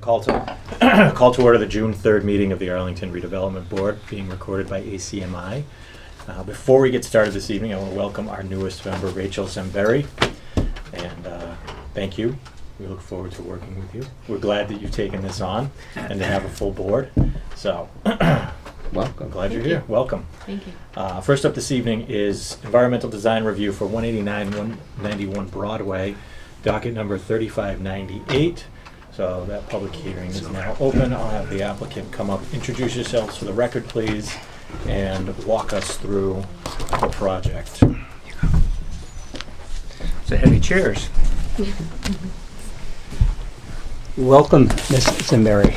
Call to order the June 3rd meeting of the Arlington Redevelopment Board, being recorded by ACMi. Before we get started this evening, I want to welcome our newest member, Rachel Zemberi, and thank you. We look forward to working with you. We're glad that you've taken this on and to have a full board. So, welcome. I'm glad you're here. Welcome. Thank you. First up this evening is environmental design review for 191 Broadway, docket number 3598. So that public hearing is now open. I'll have the applicant come up, introduce yourselves for the record, please, and walk us through the project. It's a heavy chairs. Welcome, Ms. Zemberi.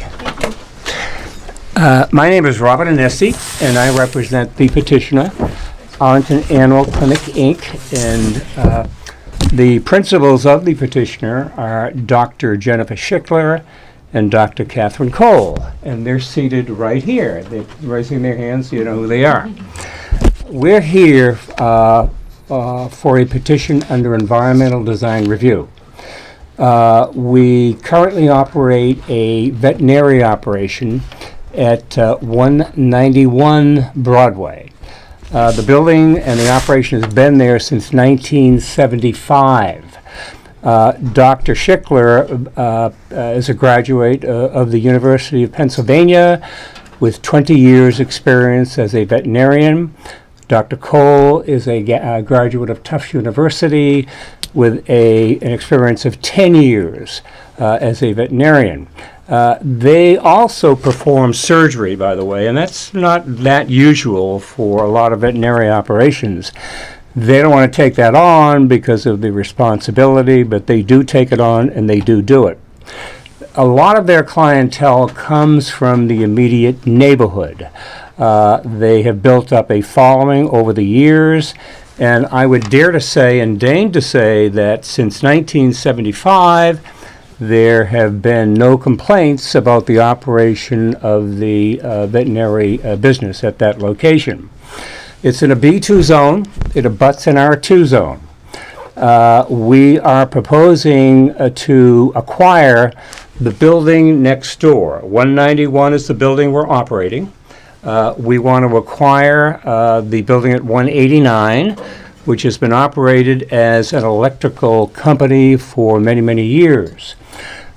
My name is Robert Anesi, and I represent the petitioner, Arlington Annual Clinic, Inc., and the principals of the petitioner are Dr. Jennifer Schickler and Dr. Catherine Cole, and they're seated right here. They're raising their hands, so you know who they are. We're here for a petition under environmental design review. We currently operate a veterinary operation at 191 Broadway. The building and the operation has been there since 1975. Dr. Schickler is a graduate of the University of Pennsylvania with 20 years experience as a veterinarian. Dr. Cole is a graduate of Tufts University with an experience of 10 years as a veterinarian. They also perform surgery, by the way, and that's not that usual for a lot of veterinary operations. They don't want to take that on because of the responsibility, but they do take it on and they do it. A lot of their clientele comes from the immediate neighborhood. They have built up a following over the years, and I would dare to say and deign to say that since 1975, there have been no complaints about the operation of the veterinary business at that location. It's in a B2 zone. It abuts an R2 zone. We are proposing to acquire the building next door. 191 is the building we're operating. We want to acquire the building at 189, which has been operated as an electrical company for many, many years.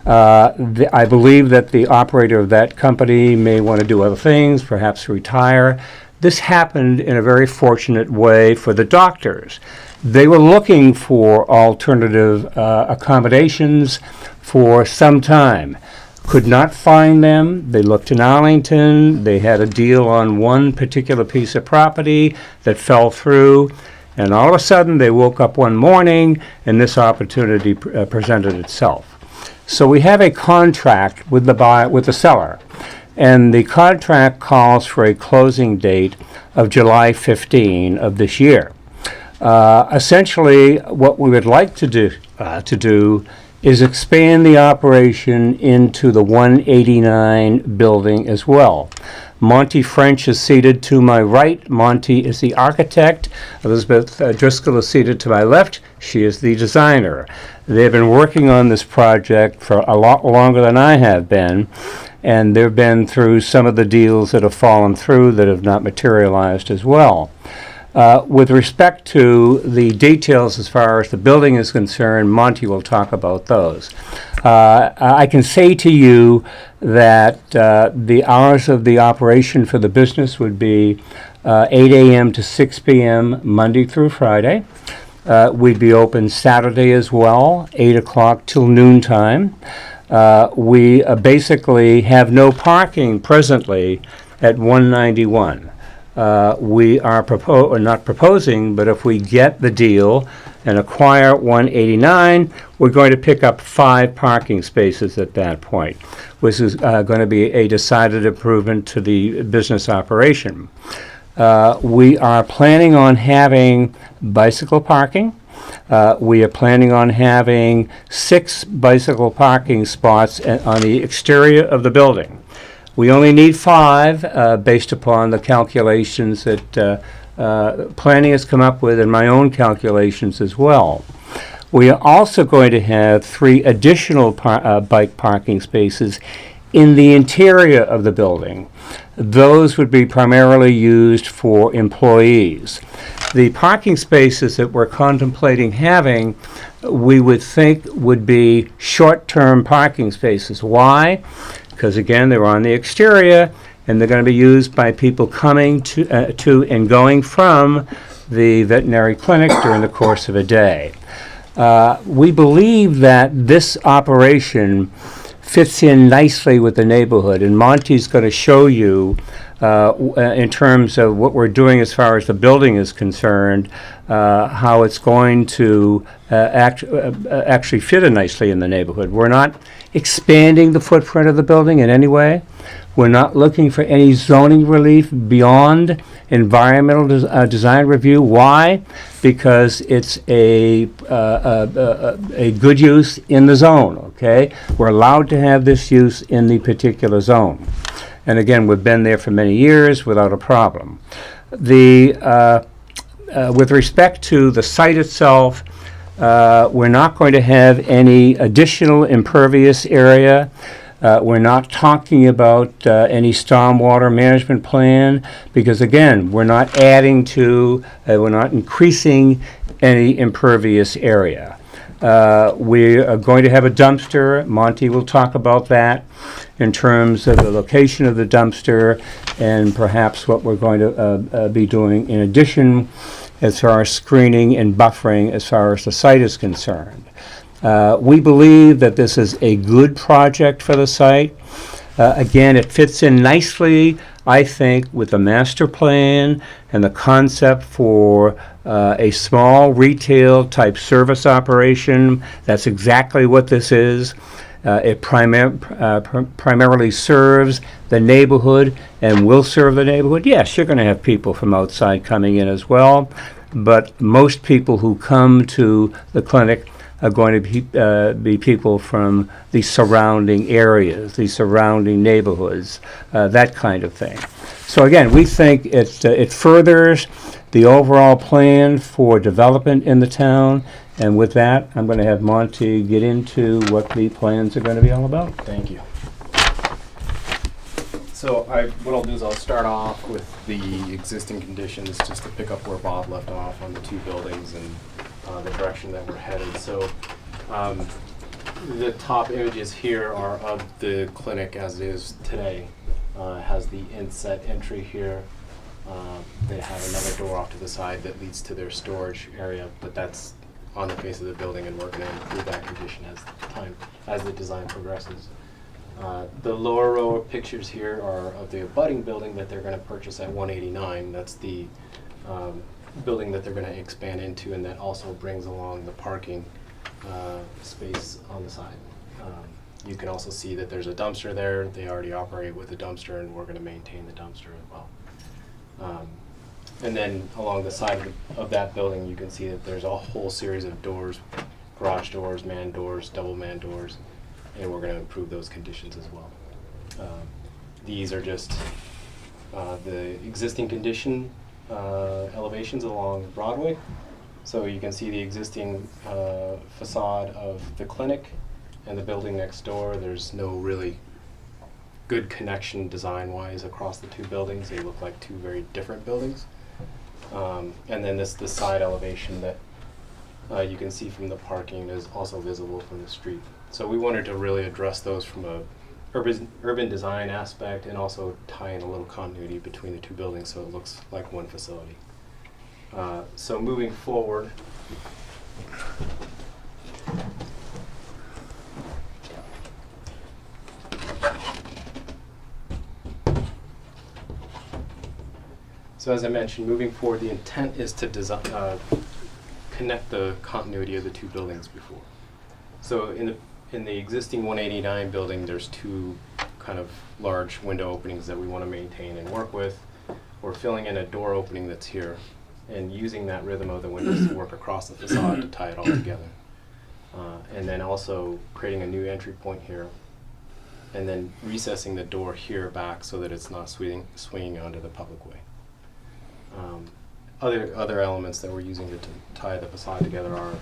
I believe that the operator of that company may want to do other things, perhaps retire. This happened in a very fortunate way for the doctors. They were looking for alternative accommodations for some time. Could not find them. They looked in Arlington. They had a deal on one particular piece of property that fell through. And all of a sudden, they woke up one morning, and this opportunity presented itself. So we have a contract with the seller, and the contract calls for a closing date of July 15 of this year. Essentially, what we would like to do is expand the operation into the 189 building as well. Monty French is seated to my right. Monty is the architect. Elizabeth Driscoll is seated to my left. She is the designer. They've been working on this project for a lot longer than I have been, and they've been through some of the deals that have fallen through that have not materialized as well. With respect to the details as far as the building is concerned, Monty will talk about those. I can say to you that the hours of the operation for the business would be 8 a.m. to 6 p.m. Monday through Friday. We'd be open Saturday as well, 8 o'clock till noontime. We basically have no parking presently at 191. We are not proposing, but if we get the deal and acquire 189, we're going to pick up 5 parking spaces at that point, which is going to be a decided improvement to the business operation. We are planning on having bicycle parking. We are planning on having 6 bicycle parking spots on the exterior of the building. We only need 5 based upon the calculations that planning has come up with and my own calculations as well. We are also going to have 3 additional bike parking spaces in the interior of the building. Those would be primarily used for employees. The parking spaces that we're contemplating having, we would think would be short-term parking spaces. Why? Because again, they're on the exterior and they're going to be used by people coming to and going from the veterinary clinic during the course of a day. We believe that this operation fits in nicely with the neighborhood, and Monty's going to show you in terms of what we're doing as far as the building is concerned, how it's going to actually fit in nicely in the neighborhood. We're not expanding the footprint of the building in any way. We're not looking for any zoning relief beyond environmental design review. Why? Because it's a good use in the zone, okay? We're allowed to have this use in the particular zone. And again, we've been there for many years without a problem. With respect to the site itself, we're not going to have any additional impervious area. We're not talking about any stormwater management plan because, again, we're not adding to, we're not increasing any impervious area. We are going to have a dumpster. Monty will talk about that in terms of the location of the dumpster and perhaps what we're going to be doing in addition as far as screening and buffering as far as the site is concerned. We believe that this is a good project for the site. Again, it fits in nicely, I think, with the master plan and the concept for a small retail type service operation. That's exactly what this is. It primarily serves the neighborhood and will serve the neighborhood. Yes, you're going to have people from outside coming in as well, but most people who come to the clinic are going to be people from the surrounding areas, the surrounding neighborhoods, that kind of thing. So again, we think it furthers the overall plan for development in the town. And with that, I'm going to have Monty get into what the plans are going to be all about. Thank you. So what I'll do is I'll start off with the existing conditions just to pick up where Bob left off on the 2 buildings and the direction that we're headed. So the top images here are of the clinic as it is today. It has the inset entry here. They have another door off to the side that leads to their storage area, but that's on the face of the building, and we're going to improve that condition as the design progresses. The lower row of pictures here are of the abutting building that they're going to purchase at 189. That's the building that they're going to expand into, and that also brings along the parking space on the side. You can also see that there's a dumpster there. They already operate with a dumpster, and we're going to maintain the dumpster as well. And then along the side of that building, you can see that there's a whole series of doors, garage doors, man doors, double man doors, and we're going to improve those conditions as well. These are just the existing condition elevations along Broadway. So you can see the existing facade of the clinic and the building next door. There's no really good connection design-wise across the 2 buildings. They look like 2 very different buildings. And then the side elevation that you can see from the parking is also visible from the street. So we wanted to really address those from a urban design aspect and also tie in a little continuity between the 2 buildings so it looks like one facility. So moving forward, so as I mentioned, moving forward, the intent is to connect the continuity of the 2 buildings before. So in the existing 189 building, there's 2 kind of large window openings that we want to maintain and work with. We're filling in a door opening that's here and using that rhythm of the windows to work across the facade to tie it all together. And then also creating a new entry point here and then recessing the door here back so that it's not swinging onto the public way. Other elements that we're using to tie the facade together are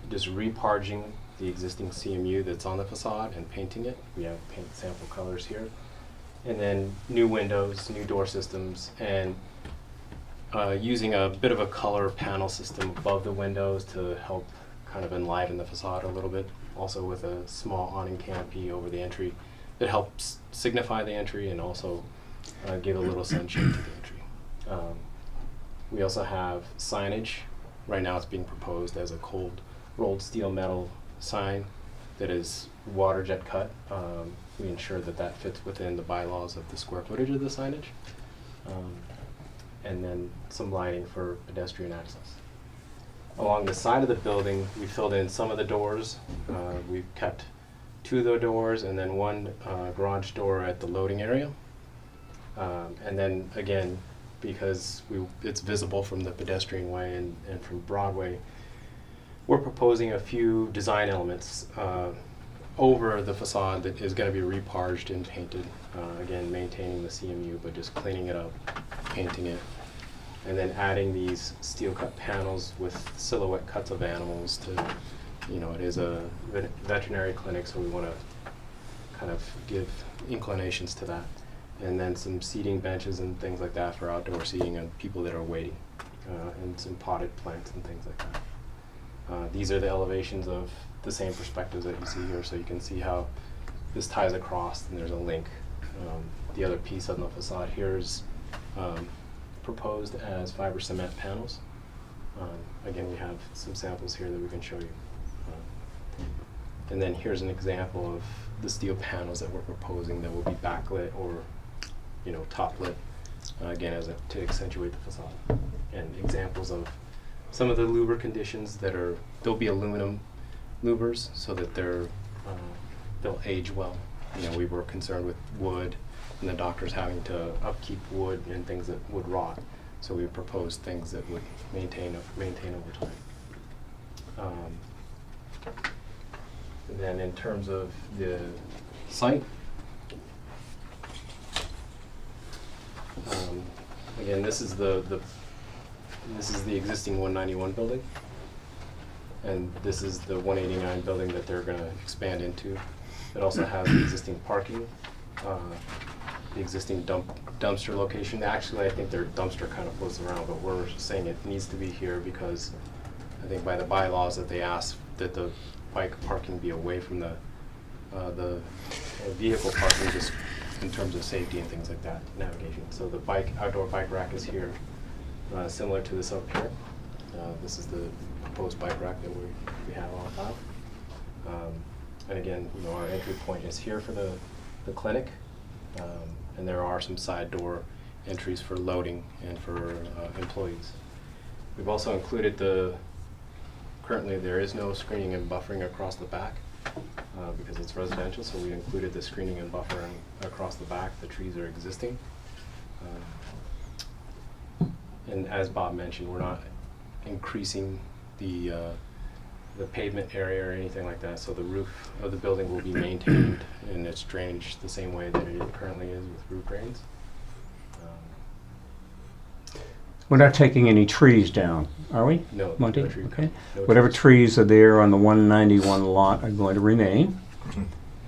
just reparging the existing CMU that's on the facade and painting it. We have paint sample colors here. And then new windows, new door systems, and using a bit of a color panel system above the windows to help kind of enliven the facade a little bit. Also with a small awning canopy over the entry that helps signify the entry and also give a little sunshine to the entry. We also have signage. Right now it's being proposed as a cold rolled steel metal sign that is water jet cut. We ensure that that fits within the bylaws of the square footage of the signage. And then some lighting for pedestrian access. Along the side of the building, we filled in some of the doors. We've kept 2 of the doors and then 1 garage door at the loading area. And then again, because it's visible from the pedestrian way and from Broadway, we're proposing a few design elements over the facade that is going to be reparged and painted. Again, maintaining the CMU, but just cleaning it up, painting it, and then adding these steel cut panels with silhouette cuts of animals to, you know, it is a veterinary clinic, so we want to kind of give inclinations to that. And then some seating benches and things like that for outdoor seating and people that are waiting, and some potted plants and things like that. These are the elevations of the same perspectives that you see here, so you can see how this ties across and there's a link. The other piece on the facade here is proposed as fiber cement panels. Again, we have some samples here that we can show you. And then here's an example of the steel panels that we're proposing that will be backlit or, you know, top lit, again, to accentuate the facade. And examples of some of the louver conditions that are, there'll be aluminum louvers so that they'll age well. You know, we were concerned with wood and the doctors having to upkeep wood and things that would rot. So we proposed things that would maintain over time. And then in terms of the site, again, this is the existing 191 building, and this is the 189 building that they're going to expand into. It also has the existing parking, the existing dumpster location. Actually, I think their dumpster kind of floats around, but we're saying it needs to be here because I think by the bylaws that they ask that the bike parking be away from the vehicle parking, just in terms of safety and things like that, navigation. So the outdoor bike rack is here, similar to this up here. This is the proposed bike rack that we have on file. And again, you know, our entry point is here for the clinic, and there are some side door entries for loading and for employees. We've also included currently there is no screening and buffering across the back because it's residential, so we included the screening and buffering across the back. The trees are existing. And as Bob mentioned, we're not increasing the pavement area or anything like that, so the roof of the building will be maintained and its drainage the same way that it currently is with roof drains. We're not taking any trees down, are we? No, Monty? no tree. Okay. No Whatever trees. trees are there on the 191 lot are going to remain.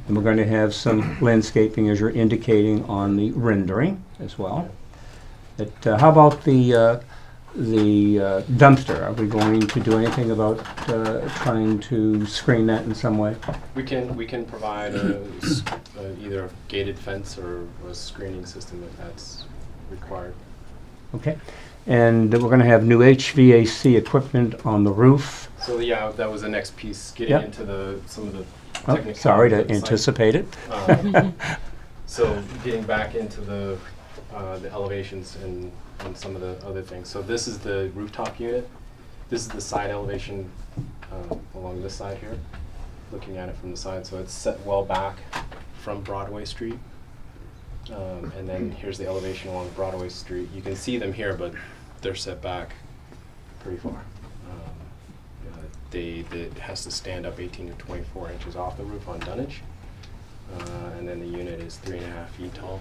And we're going to have some landscaping, as you're indicating, on the rendering as well. But, how about the dumpster? Are we going to do anything about trying to screen that in some way? We can provide either a gated fence or a screening system if that's required. Okay. And we're going to have new HVAC equipment on the roof. So yeah, that was the next piece, getting Yep. into some of the Oh, technicalities sorry to of the site. anticipate it. So getting back into the elevations and some of the other things. So this is the rooftop unit. This is the side elevation along this side here, looking at it from the side. So it's set well back from Broadway Street. And then here's the elevation along Broadway Street. You can see them here, but they're set back pretty far. It has to stand up 18 to 24 inches off the roof on dunnage. And then the unit is 3.5 feet tall.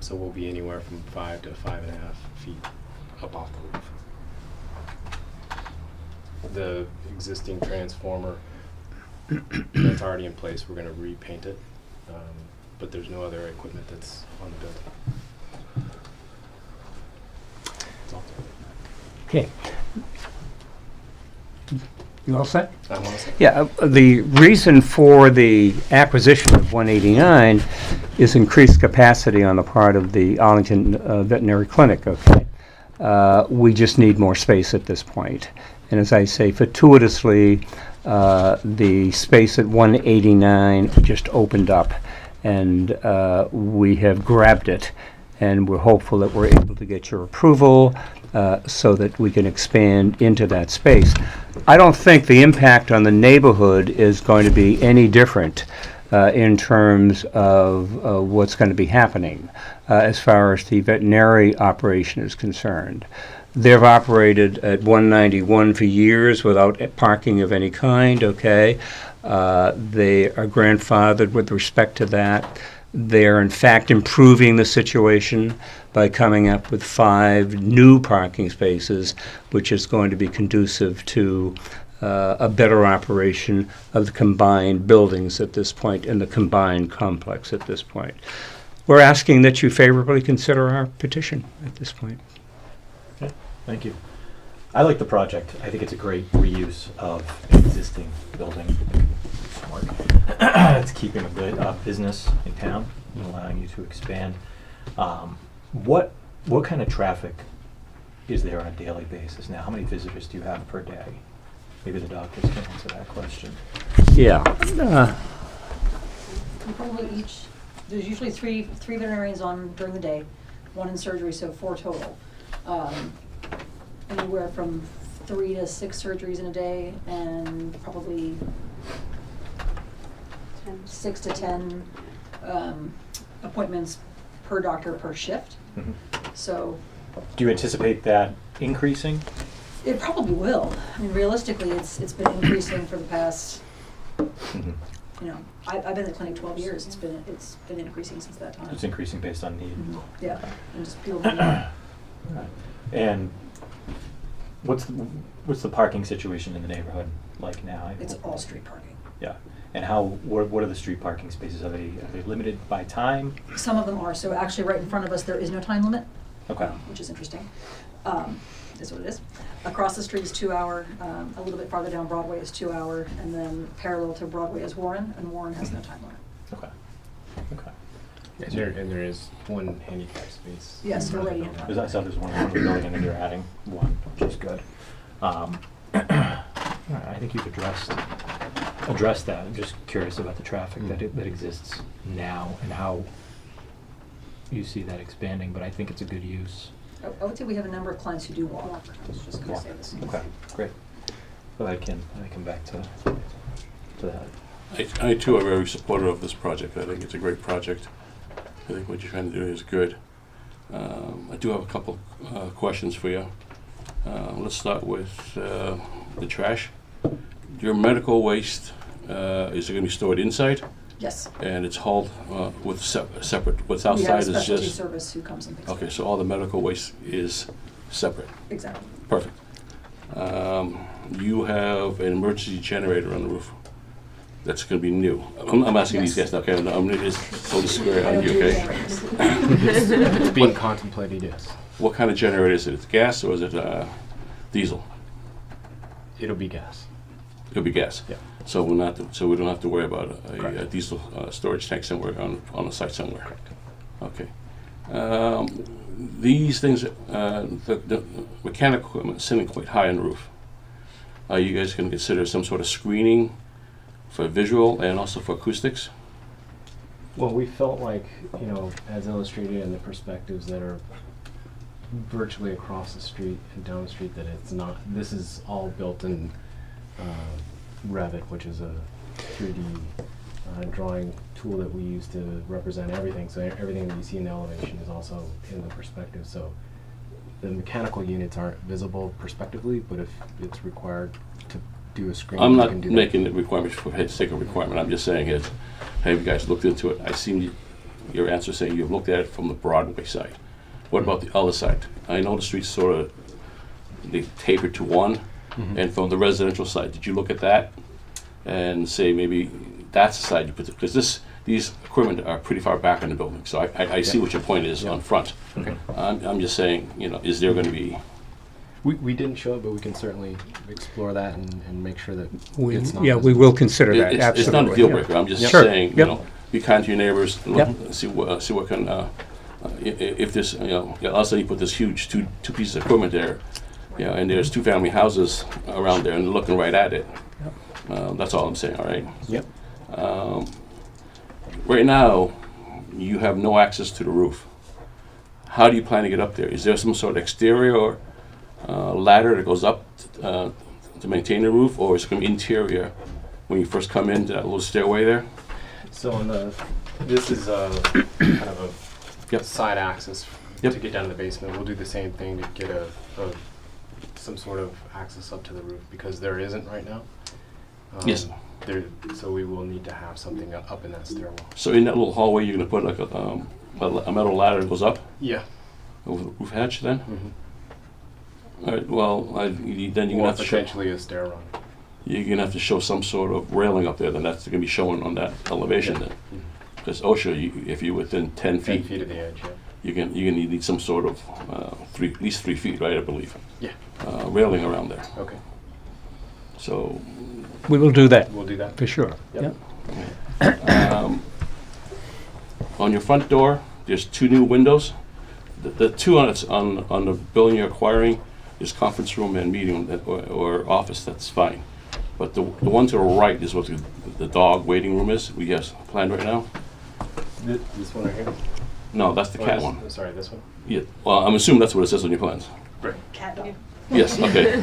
So we'll be anywhere from 5 to 5.5 feet up off the roof. the existing transformer that's already in place, we're gonna repaint it. But there's no other equipment that's on the building. That's all. Okay. You all set? I'm all set. Yeah, the reason for the acquisition of 189 is increased capacity on the part of the Arlington Veterinary Clinic, okay? We just need more space at this point. And as I say, fortuitously, the space at 189 just opened up, and we have grabbed it, and we're hopeful that we're able to get your approval so that we can expand into that space. I don't think the impact on the neighborhood is going to be any different in terms of what's going to be happening as far as the veterinary operation is concerned. They've operated at 191 for years without parking of any kind, okay? They are grandfathered with respect to that. They're in fact improving the situation by coming up with 5 new parking spaces, which is going to be conducive to a better operation of the combined buildings at this point and the combined complex at this point. We're asking that you favorably consider our petition at this point. Okay, thank you. I like the project. I think it's a great reuse of an existing building. It's keeping a business in town and allowing you to expand. What kind of traffic is there on a daily basis now? How many visitors do you have per day? Maybe the doctors can answer that question. Yeah. Probably there's usually three veterinarians on during the day, 1 in surgery, so 4 total. Anywhere from 3 to 6 surgeries in a day, and probably 6 to 10 appointments per doctor per shift. Mhm. So Do you anticipate that increasing? it probably will. I mean, realistically, it's been increasing for the past, Mhm. I've been in the clinic 12 years. It's been increasing since that time. It's increasing based on need. Mhm. Yeah, and just people need more. Right. And what's the parking situation in the neighborhood like now? It's all street parking. Yeah. And what are the street parking spaces? Are they limited by time? Some of them are. So actually, right in front of us, there is no time limit. Okay. Which is interesting. Is what it is. Across the street is 2 hour. A little bit farther down Broadway is 2 hour, and then parallel to Broadway is Warren, and Warren has no time limit. Okay. Okay. And there is 1 handicap space. Yes, already in Because I saw there's one in the building and then you're adding 1, which is good. I think you've addressed that. I'm just curious about the traffic that exists now and how you see that expanding, but I think it's a good use. I would say we have a number of clients who do walk. I was just going to say this. Okay, great. So I can come back to that. I too are very supportive of this project. I think it's a great project. I think what you're trying to do is good. I do have a couple questions for you. Let's start with the trash. Your medical waste, is it going to be stored inside? Yes. And it's hauled with separate. What's We have outside a is specialty just... service who comes and picks it up. Okay, so all the medical waste is separate. Exactly. Perfect. You have an emergency generator on the roof. That's going to be new. I'm asking these Yes. guys, okay? I'm going to just hold the square I on don't you, do okay? generators. It's being contemplated, yes. What kind of generator is it? Is it gas or is it diesel? It'll be gas. It'll be gas. Yeah. So we don't have to worry about a Correct. diesel storage tank somewhere on the site somewhere. Correct. Okay. These things, the mechanical equipment is sitting quite high on the roof. Are you guys going to consider some sort of screening for visual and also for acoustics? Well, we felt like, as illustrated in the perspectives that are virtually across the street and down the street, that it's not, this is all built in Revit, which is a 3D drawing tool that we use to represent everything. So everything that you see in the elevation is also in the perspective. So the mechanical units aren't visible prospectively, but if it's required to do a screen, I'm you not can do making the requirements for the sake of requirement. I'm just saying is, have you guys looked into it? I seen your answer saying you've looked at it from the Broadway side. What about the other side? I know the streets sort of, they taper to one. and from the residential side. Did you look at that and say maybe that's the side you put, because these equipment are pretty far back in the building, so I see what your point is on front. Okay. I'm just saying, is there going to be, We didn't show it, but we can certainly explore that and make sure that We, it's not. yeah, we will consider that, absolutely. it's not a deal yeah. breaker, I'm just Sure. saying, Yep. be kind to your neighbors, Yep. see what can, if this, also you put this huge two pieces of equipment there, and there's 2-family houses around there and they're looking right at it. That's all I'm saying, all right? Yep. Right now, you have no access to the roof. How do you plan to get up there? Is there some sort of exterior ladder that goes up to maintain the roof, or is it going to be interior when you first come into that little stairway there? So this is kind of a Yep. side access Yep. to get down to the basement. We'll do the same thing to get some sort of access up to the roof, because there isn't right now. Yes. So we will need to have something up in that stairwell. So in that little hallway, you're going to put like a metal ladder that goes up Yeah. over the roof hatch then? Mm-hmm. All right, well, then you're going to Or have to show, potentially a stair run. you're going to have to show some sort of railing up there, then that's going to be shown on that elevation then. Because OSHA, if you're within 10 10 feet, feet of the edge, yeah. you're going to need some sort of at least 3 feet, right, I believe, Yeah. railing around there. Okay. So We will do that, Mm-hmm. We'll do that. for sure. Yep. on your front door, there's 2 new windows. The 2 on the building you're acquiring is conference room and meeting or office. That's fine. But the one to the right is what the dog waiting room is. We have planned right now. This one right here? No, that's the Oh, cat this- one. Sorry, this one? Yeah. Well, I'm assuming that's what it says on your plans. Right. Cat dog. Yes. Okay.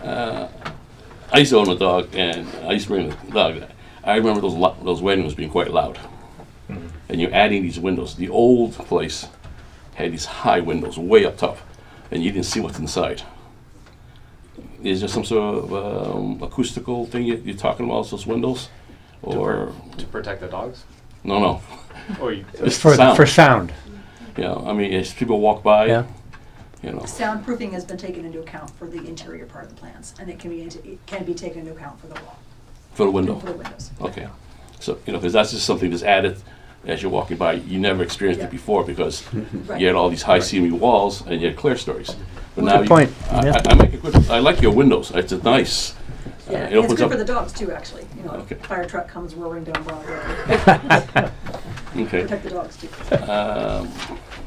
I used to own a dog, and I used to bring the dog. I remember those waiting rooms being quite loud. And you're adding these windows. The old place had these high windows way up top, and you didn't see what's inside. Is there some sort of acoustical thing you're talking about, those windows? Or, To protect the dogs? no. Or you, It's For sound. for sound, I mean, as people walk by, yeah. Soundproofing has been taken into account for the interior part of the plans, and it can be taken into account for the wall, for the window. for the windows. Okay. So, because that's just something that's added as you're walking by. You never experienced Yeah. it before because Right. you had all these high ceilinged walls and you had clear stories. But now Good point. Yeah. I make a good, I like your windows. It's nice. Yeah, It and it's opens good up. for the dogs too, actually. Okay. Fire truck comes roaring down Broadway. Okay. Protect the dogs too.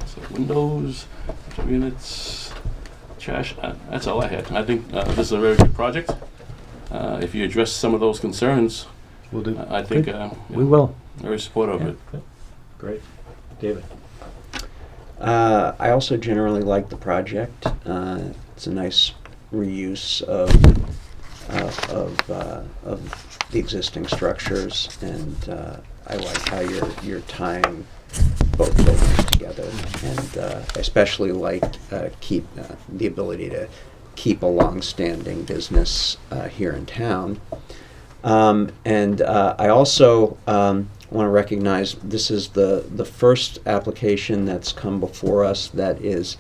So windows, units, trash. That's all I had. I think this is a very good project. If you address some of those concerns, we'll do. I think We will. very supportive of it. Great. David? I also generally like the project. It's a nice reuse of the existing structures, and I like how you're tying both buildings together, and I especially like the ability to keep a long-standing business here in town. And I also want to recognize this is the first application that's come before us that is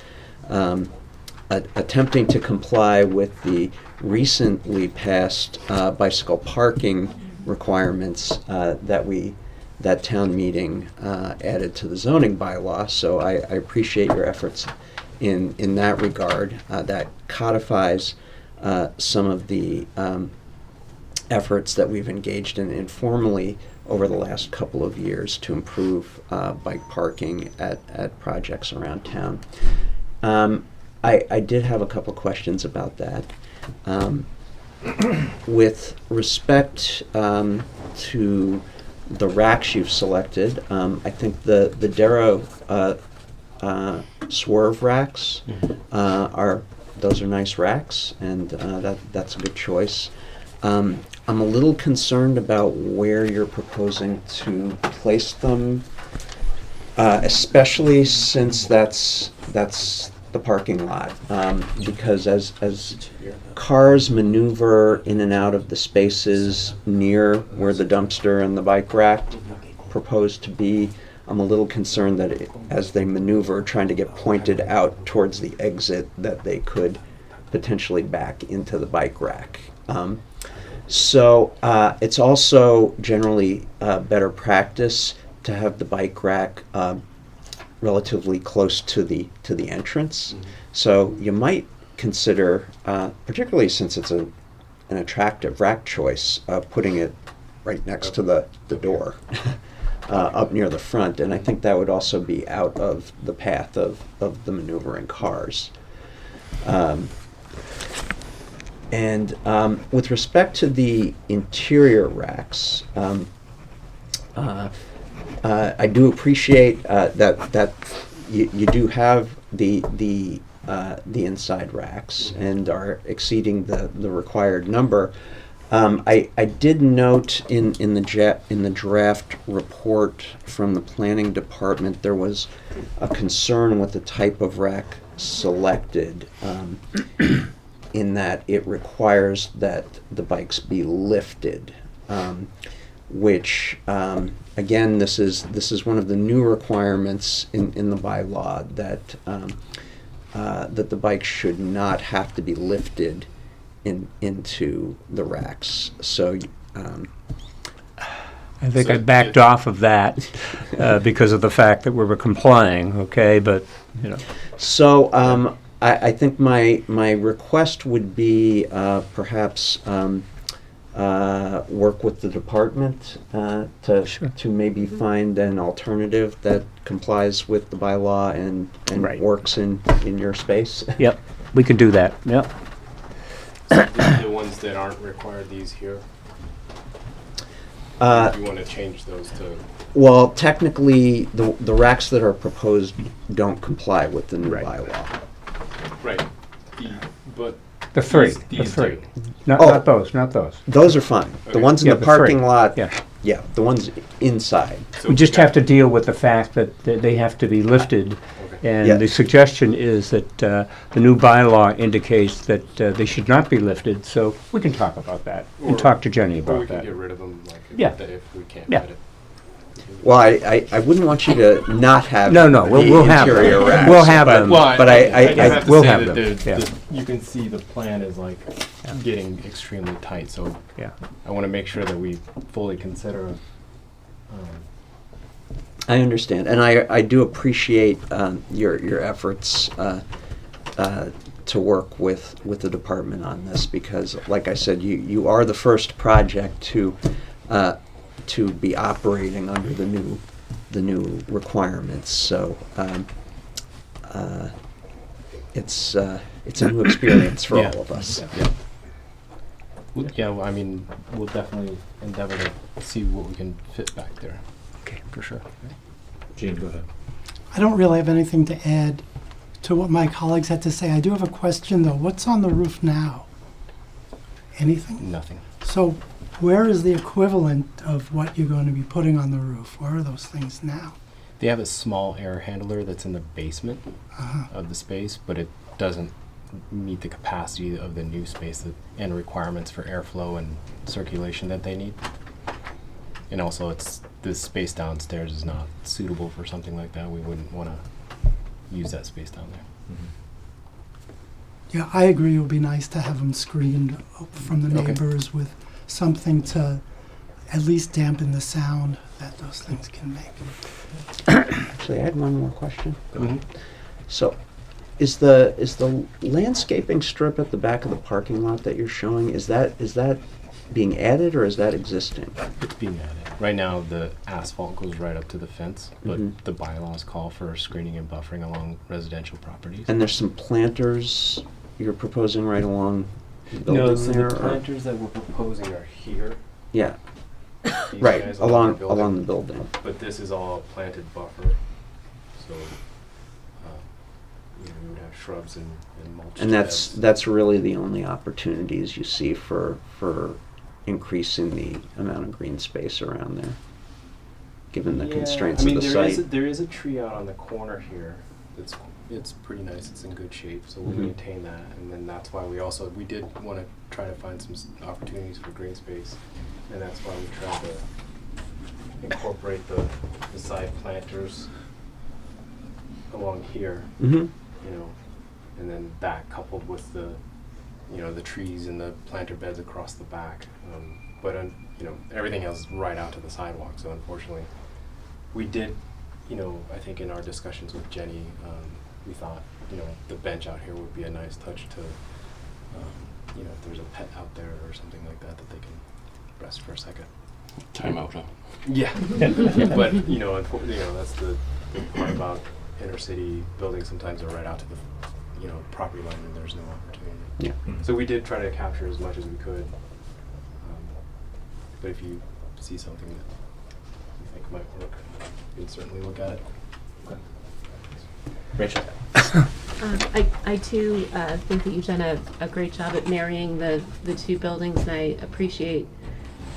attempting to comply with the recently passed bicycle parking requirements that town meeting added to the zoning bylaw. So I appreciate your efforts in that regard. That codifies some of the efforts that we've engaged in informally over the last couple of years to improve bike parking at projects around town. I did have a couple questions about that. With respect to the racks you've selected, I think the Darrow swerve racks those are nice racks, and that's a good choice. I'm a little concerned about where you're proposing to place them, especially since that's the parking lot. Because as cars maneuver in and out of the spaces near where the dumpster and the bike rack propose to be, I'm a little concerned that as they maneuver, trying to get pointed out towards the exit, that they could potentially back into the bike rack. So it's also generally better practice to have the bike rack relatively close to the entrance. Mhm. So you might consider, particularly since it's an attractive rack choice, putting it right next to the door, up near the front. And I think that would also be out of the path of the maneuvering cars. And with respect to the interior racks, I do appreciate that you do have the inside racks and are exceeding the required number. I did note in the draft report from the planning department there was a concern with the type of rack selected, in that it requires that the bikes be lifted, which again this is one of the new requirements in the bylaw that that the bike should not have to be lifted into the racks. So I think So I backed off of that because of the fact that we were complying, okay, but, you know. So I think my request would be perhaps work with the department Sure. to maybe find an alternative that complies with the bylaw and Right. works in your space. Yep, we can do that, yep. The ones that aren't required, these here, Uh, you want to change those to, Well, technically, the racks that are proposed don't comply with the new Right. bylaw. right, but The three, These- the these three. two. Not, Oh. not those, not those. Those are fine. The Okay. ones in Yeah, the the three. parking lot, Yeah, yeah, the ones inside. so we just got- have to deal with the fact that they have to be lifted. Okay. And Yeah. the suggestion is that the new bylaw indicates that they should not be lifted, so we can talk about that and Or- talk to Jenny Or we about can that. get rid of them, like, Yeah. if we can't Yeah. fit it. Well, I wouldn't want you to not have No, no, we'll the have interior them. racks. We'll have but- them. But I have to we'll say have that them, yeah. you can see the plan is like getting extremely tight, so Yeah. I want to make sure that we fully consider. I understand, and I do appreciate your efforts to work with the department on this, because, like I said, you are the first project to be operating under the new requirements. So it's a new experience for Yeah. all of us. Yeah, well, I mean, we'll definitely endeavor to see what we can fit back there. Okay, for sure. Gene, go ahead. I don't really have anything to add to what my colleagues had to say. I do have a question, though. What's on the roof now? Anything? Nothing. So where is the equivalent of what you're going to be putting on the roof? Where are those things now? They have a small air handler that's in the basement of the space, but it doesn't meet the capacity of the new space and requirements for airflow and circulation that they need. And also, the space downstairs is not suitable for something like that. We wouldn't want to use that space down there. Yeah, I agree. It would be nice to have them screened from the Okay. neighbors with something to at least dampen the sound that those things can make. Actually, I had one more question. Mm-hmm. So, is the landscaping strip at the back of the parking lot that you're showing, is that being added or is that existing? It's being added. Right now, the asphalt goes right up to the fence, but Mhm. the bylaws call for screening and buffering along residential properties. And there's some planters you're proposing right along the building No, so there? the or- planters that we're proposing are here. Yeah, These right, guys along the the building. But this is all planted buffer, so we would have shrubs and mulch. And that's really the only opportunities you see for increasing the amount of green space around there, given the constraints of the site. There is a tree out on the corner here. It's pretty nice. It's in good shape, so we'll Mhm. maintain that. And then that's why we did want to try to find some opportunities for green space, and that's why we tried to incorporate the side planters along here, Mm-hmm. you know, and then that coupled with the the trees and the planter beds across the back. But everything else is right out to the sidewalk. So unfortunately, we did, I think in our discussions with Jenny, we thought, the bench out here would be a nice touch to, if there's a pet out there or something like that, that they can rest for a second. Time out, huh? Yeah. But, unfortunately, that's the part about inner city buildings. Sometimes they're right out to the, property line and there's no opportunity. Yeah. So we did try to capture as much as we could. But if you see something that you think might work, you can certainly look at it. Rachel? I too think that you've done a great job at marrying the two buildings, and I appreciate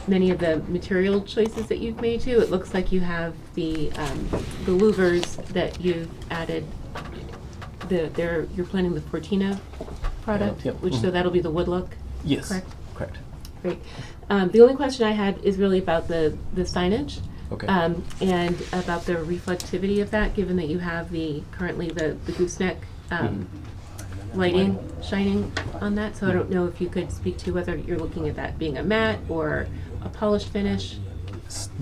many of the material choices that you've made too. It looks like you have the louvers that you've added. You're planning the Fortina product, Yep. which so that'll be the wood look. Yes. Correct. Great. The only question I had is really about the signage. Okay. And about the reflectivity of that, given that you have currently the gooseneck lighting shining on that. So I don't know if you could speak to whether you're looking at that being a matte or a polished finish.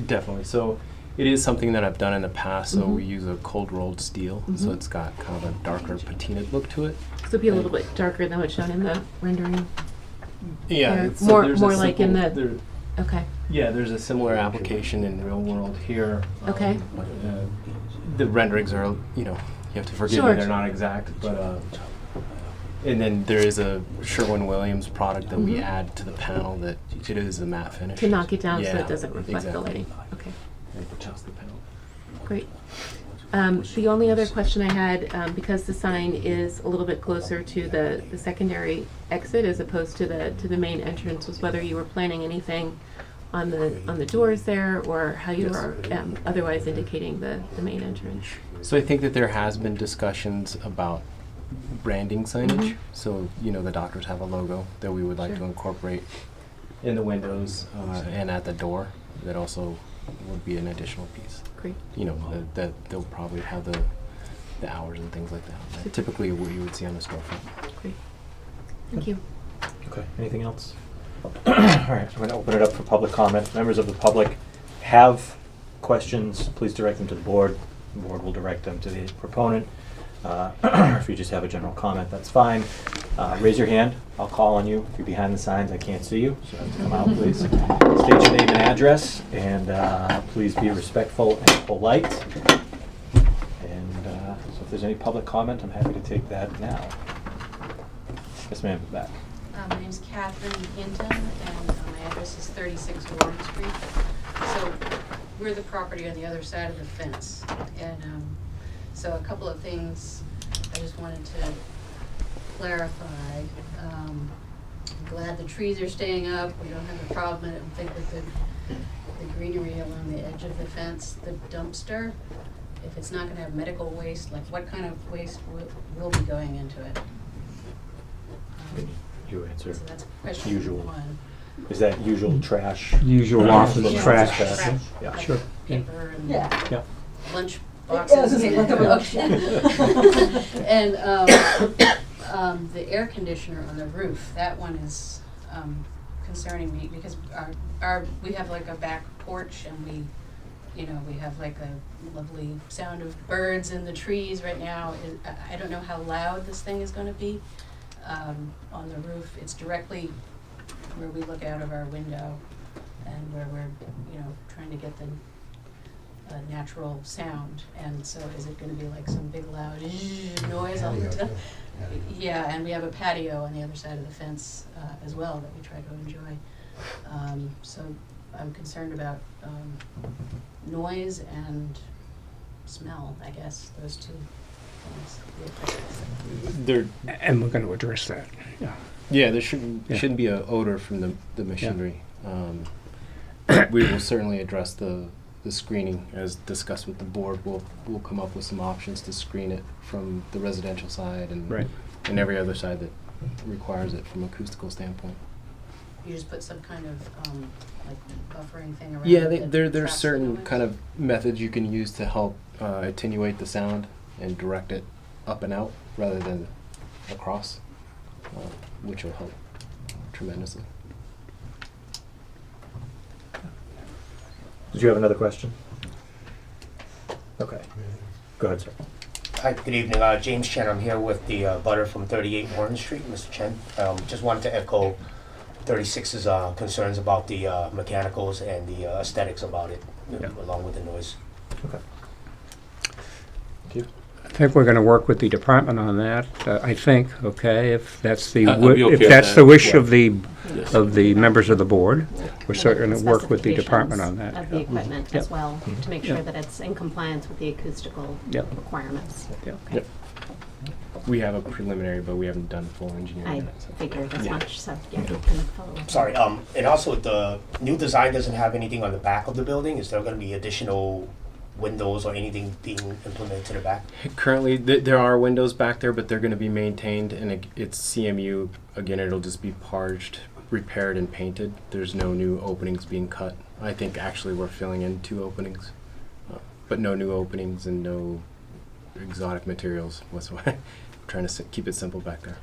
Definitely. So it is something that I've done in the past. So we use a cold rolled steel. So it's got kind of a darker patina look to it. So it'd be a little bit darker than what's shown in the rendering. Yeah. Or it's- more there's a like in simple- the. there- Okay. Yeah, there's a similar application in real world here. Okay. But, the renderings are, you have to forgive Sure. me, they're not exact, but and then there is a Sherwin-Williams product that we add to the panel that it is a matte finish. To knock it down so Yeah, it doesn't reflect the exactly. lighting. Okay. And adjust the panel. Great. The only other question I had, because the sign is a little bit closer to the secondary exit as opposed to the main entrance, was whether you were planning anything on the doors there, or how you Yes. are otherwise indicating the main entrance. So I think that there has been discussions about branding signage. So, the doctors have a logo that we would like to Sure. incorporate in the windows and at the door. That also would be an additional piece. Great. That they'll probably have the hours and things like that. Typically what you would see on a storefront. Great. Thank you. Okay, anything else? All right, I'm going to open it up for public comment. Members of the public have questions, please direct them to the board. The board will direct them to the proponent. If you just have a general comment, that's fine. Raise your hand, I'll call on you. If you're behind the signs, I can't see you, so you have to come out, please. State your name and address, and please be respectful and polite. And so if there's any public comment, I'm happy to take that now. Yes, ma'am, back. My name's Catherine Hinton, and my address is 36 Warren Street. So we're the property on the other side of the fence. And so a couple of things I just wanted to clarify. I'm glad the trees are staying up. We don't have a problem. I don't think with the greenery along the edge of the fence. The dumpster, if it's not going to have medical waste, like what kind of waste will be going into it? You answer. So that's question Usual. one. Is that usual trash? Usual office Yeah. trash. Trash. Yeah. Like Sure. Paper and Yeah. lunch Yeah, I was boxes. gonna say, like a lunch. And the air conditioner on the roof, that one is concerning me because we have like a back porch and we have like a lovely sound of birds in the trees right now. I don't know how loud this thing is gonna be on the roof. It's directly where we look out of our window and where we're, trying to get the natural sound. And so is it gonna be like some big loud noise all the time? Yeah, and we have a patio on the other side of the fence as well that we try to enjoy. So I'm concerned about noise and smell, I guess, those two things. And we're going to address that. Yeah. There shouldn't Yeah. be an odor from the machinery. We will certainly address the screening as discussed with the board. We'll come up with some options to screen it from the residential side and Right. and every other side that requires it from acoustical standpoint. You just put some kind of like buffering thing around Yeah, it that there's traps the certain noise? kind of methods you can use to help attenuate the sound and direct it up and out rather than across, which will help tremendously. Did you have another question? Okay. Go ahead, sir. Hi, good evening. James Chen. I'm here with the butter from 38 Warren Street, Mr. Chen. Just wanted to echo 36's concerns about the mechanicals and the aesthetics about it, along with the noise. Okay. Thank you. I think we're gonna work with the department on that, I think, okay, if that's the, I'd be okay if with that's that. the wish Yeah. of the members of the board. We're certainly gonna work with the Specifications department on that. Of the equipment Yep. as well, Mhm. to make sure Yep. that it's in compliance with the acoustical Yep. requirements. Yep. Yep. We have a preliminary, but we haven't done full engineering I yet. So. figured as Yeah. much, so yeah, Okay. we can follow up. Sorry. And also the new design doesn't have anything on the back of the building. Is there going to be additional windows or anything being implemented to the back? Currently, there are windows back there, but they're going to be maintained, and it's CMU. Again, it'll just be parged, repaired, and painted. There's no new openings being cut. I think actually we're filling in 2 openings, but no new openings and no exotic materials whatsoever. Trying to keep it simple back there.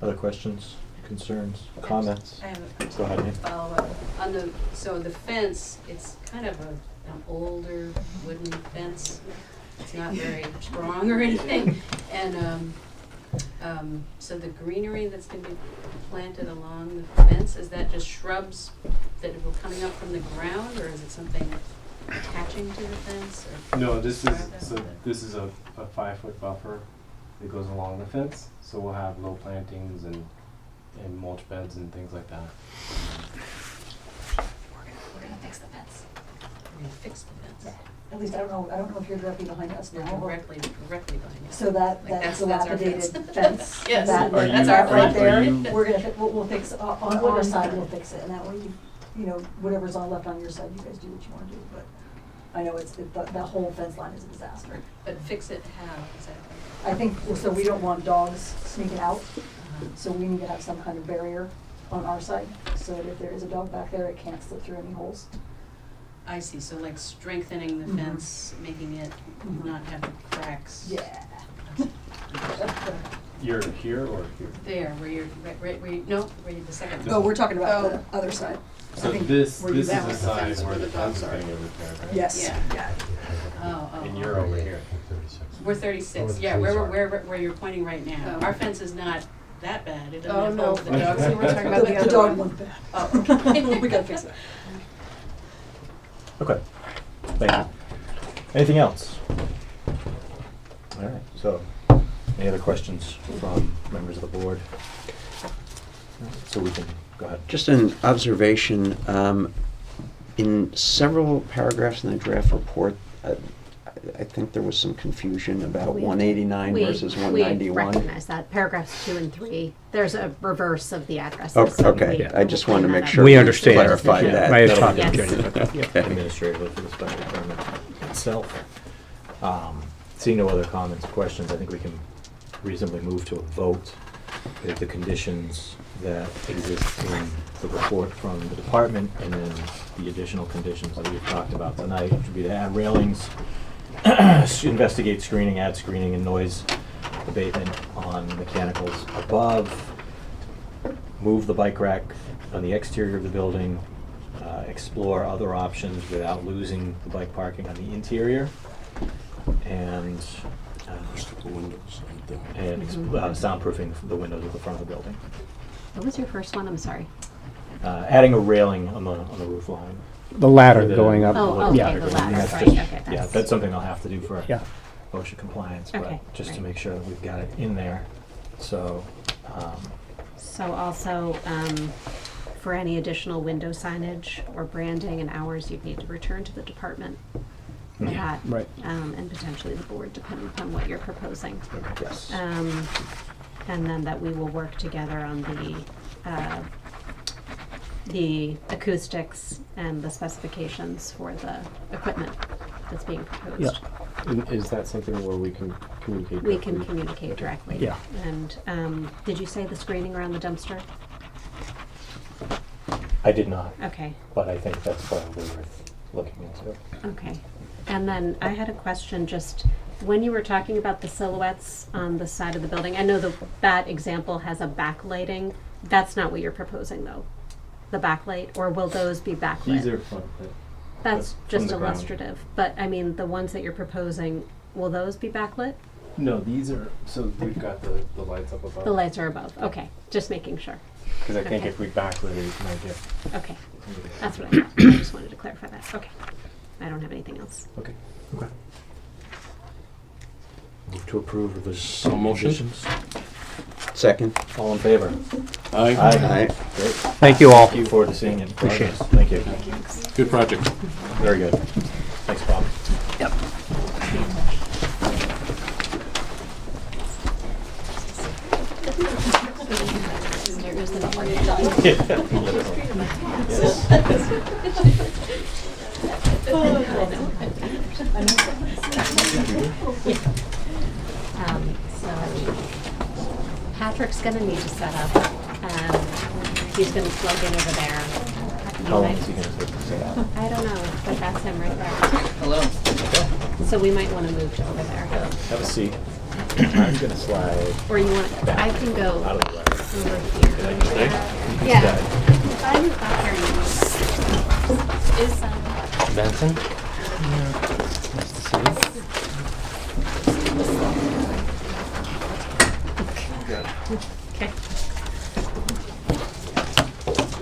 Other questions, concerns, comments? I have Go ahead, Nate. a follow-up. On the, so the fence, it's kind of an older wooden fence. It's not very strong or anything. And so the greenery that's going to be planted along the fence, is that just shrubs that are coming up from the ground, or is it something attaching to the fence? Or No, this is describe that a so. little bit? This is a 5-foot buffer that goes along the fence. So we'll have low plantings and mulch beds and things like that. We're gonna fix the fence. We're going to fix the fence. At least I don't know if you're directly behind us We're now. or- directly behind you. So that Like, that's that's our dilapidated fence. fence. Yes, that, Are that's you- our that right fence. there. Are you- We're gonna we'll fix on our side. We'll fix it, and that way you know whatever's on left on your side, you guys do what you want to do. But I know the whole fence line is a disaster. But fix it how exactly? I think so. We don't want dogs sneaking out, so we need to have some kind of barrier on our side, so that if there is a dog back there, it can't slip through any holes. I see, so like strengthening the Mhm. fence, making it Mhm. not have cracks. Yeah. You're here or here? There, where you're, right, where you, no, where you, the second. Oh, we're talking about Oh. the other side. So I think this where you is the balance the side fence where where the the fence is dogs are. getting repaired, right? Yes. Yeah. Oh, And you're over here. We're 36, yeah, where you're pointing right now. Our fence is not that bad, it doesn't Oh, have no, holes. the dogs, we were talking about the The other dog one. one's bad. Oh, okay. We gotta fix it. Okay. Thank you. Anything else? All right. So, any other questions from members of the board? All right, so we can go ahead. Just an observation, in several paragraphs in the draft report, I think there was some confusion about We- 189 versus We 191. recognize that, paragraphs 2 and 3, there's a reverse of the addresses. Okay, so okay. we- I just wanted to we'll make clean sure We we understand. clarified Yeah, that. I had That'll talked be to Yes. Jenny about that. administratively for the special permit itself. Seeing no other comments or questions, I think we can reasonably move to a vote with the conditions that exist in the report from the department, and then the additional conditions that we've talked about tonight, which would be to add railings, investigate screening, add screening and noise abatement on mechanicals above, move the bike rack on the exterior of the building, explore other options without losing the bike parking on the interior, and Just a couple windows right there. and soundproofing the windows at the front of the building. What was your first one? I'm sorry. Adding a railing on the roof line. The ladder For the- going up. Oh, the okay, yeah. the ladder, ladder, that's right, just- okay, Yeah, that's- that's something I'll have to do for Yeah. OSHA compliance, Okay, but just to right. make sure that we've got it in there. So, So also, for any additional window signage or branding and hours, you'd need to return to the department for Yeah. that. Right. And potentially the board, depending upon what you're proposing. yes. And then that we will work together on the acoustics and the specifications for the equipment that's being proposed. Yeah. And is that something where we can communicate? We can directly? communicate directly. Yeah. And, did you say the screening around the dumpster? I did not, Okay, but I think that's probably worth looking into. okay. And then I had a question, just when you were talking about the silhouettes on the side of the building, I know that example has a backlighting. That's not what you're proposing, though, the backlight, or will those be backlit? These are front lit. That's from just the ground. illustrative, but I mean, the ones that you're proposing, will those be backlit? No, these are, so we've got the lights up above. The lights are above, okay, just making sure. Because I think Okay. if we backlit it, it might get. Okay, that's what I thought, I just wanted to clarify that, okay. I don't have anything else. Okay. Okay. Move to approve of the So motion? conditions. Second. All in favor? Aye. Aye. Great. Thank you all. Looking forward to seeing it. in Appreciate progress. Thank you. Good project. Very good. Thanks, Bob. There goes the number. Yes. So Patrick's gonna need to set up, he's gonna plug in over there. How long is he gonna take to set up? I don't know, but that's him right there. Hello. So we might wanna move to over there. Have a seat. I'm gonna slide Or you want, I can go out of the way. over Can I here. just stay? You can Yeah. stay. If I'm up here, is, Benson? okay.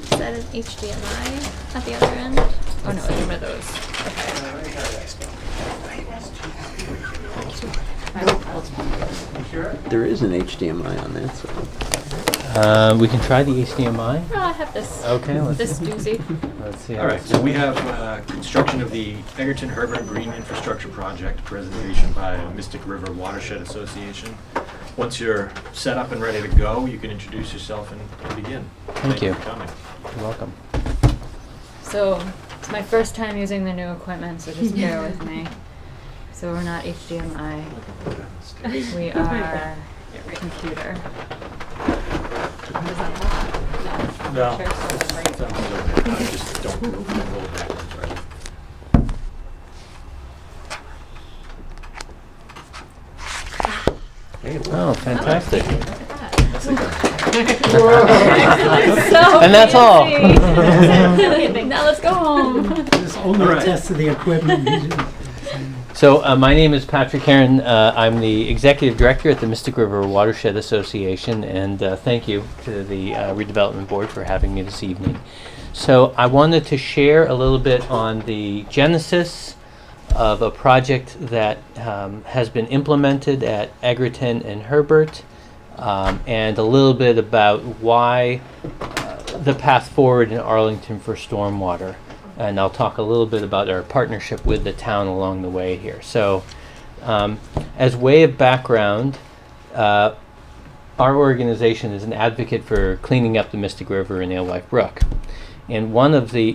Is that an HDMI at the other end? Oh no, it's one of those. There is an HDMI on that side. We can try the HDMI. Oh, I have this. Okay, let's This doozy. let's see. All right, so we have construction of the Egerton Herbert Green Infrastructure Project presentation by Mystic River Watershed Association. Once you're set up and ready to go, you can introduce yourself and begin. Thank you. for coming. You're welcome. So it's my first time using the new equipment, so just bear with me. So we're not HDMI. We are computer. No. Sure, so it's right. Sounds okay. I just don't roll backwards, right? Oh, fantastic. That's okay. So And that's all. easy. Now let's go home. This only All right. test of the equipment. So my name is Patrick Heron. I'm the executive director at the Mystic River Watershed Association, and thank you to the Redevelopment Board for having me this evening. So I wanted to share a little bit on the genesis of a project that has been implemented at Egerton and Herbert, and a little bit about why the path forward in Arlington for stormwater. And I'll talk a little bit about our partnership with the town along the way here. So, as way of background, our organization is an advocate for cleaning up the Mystic River and Alewife Brook. And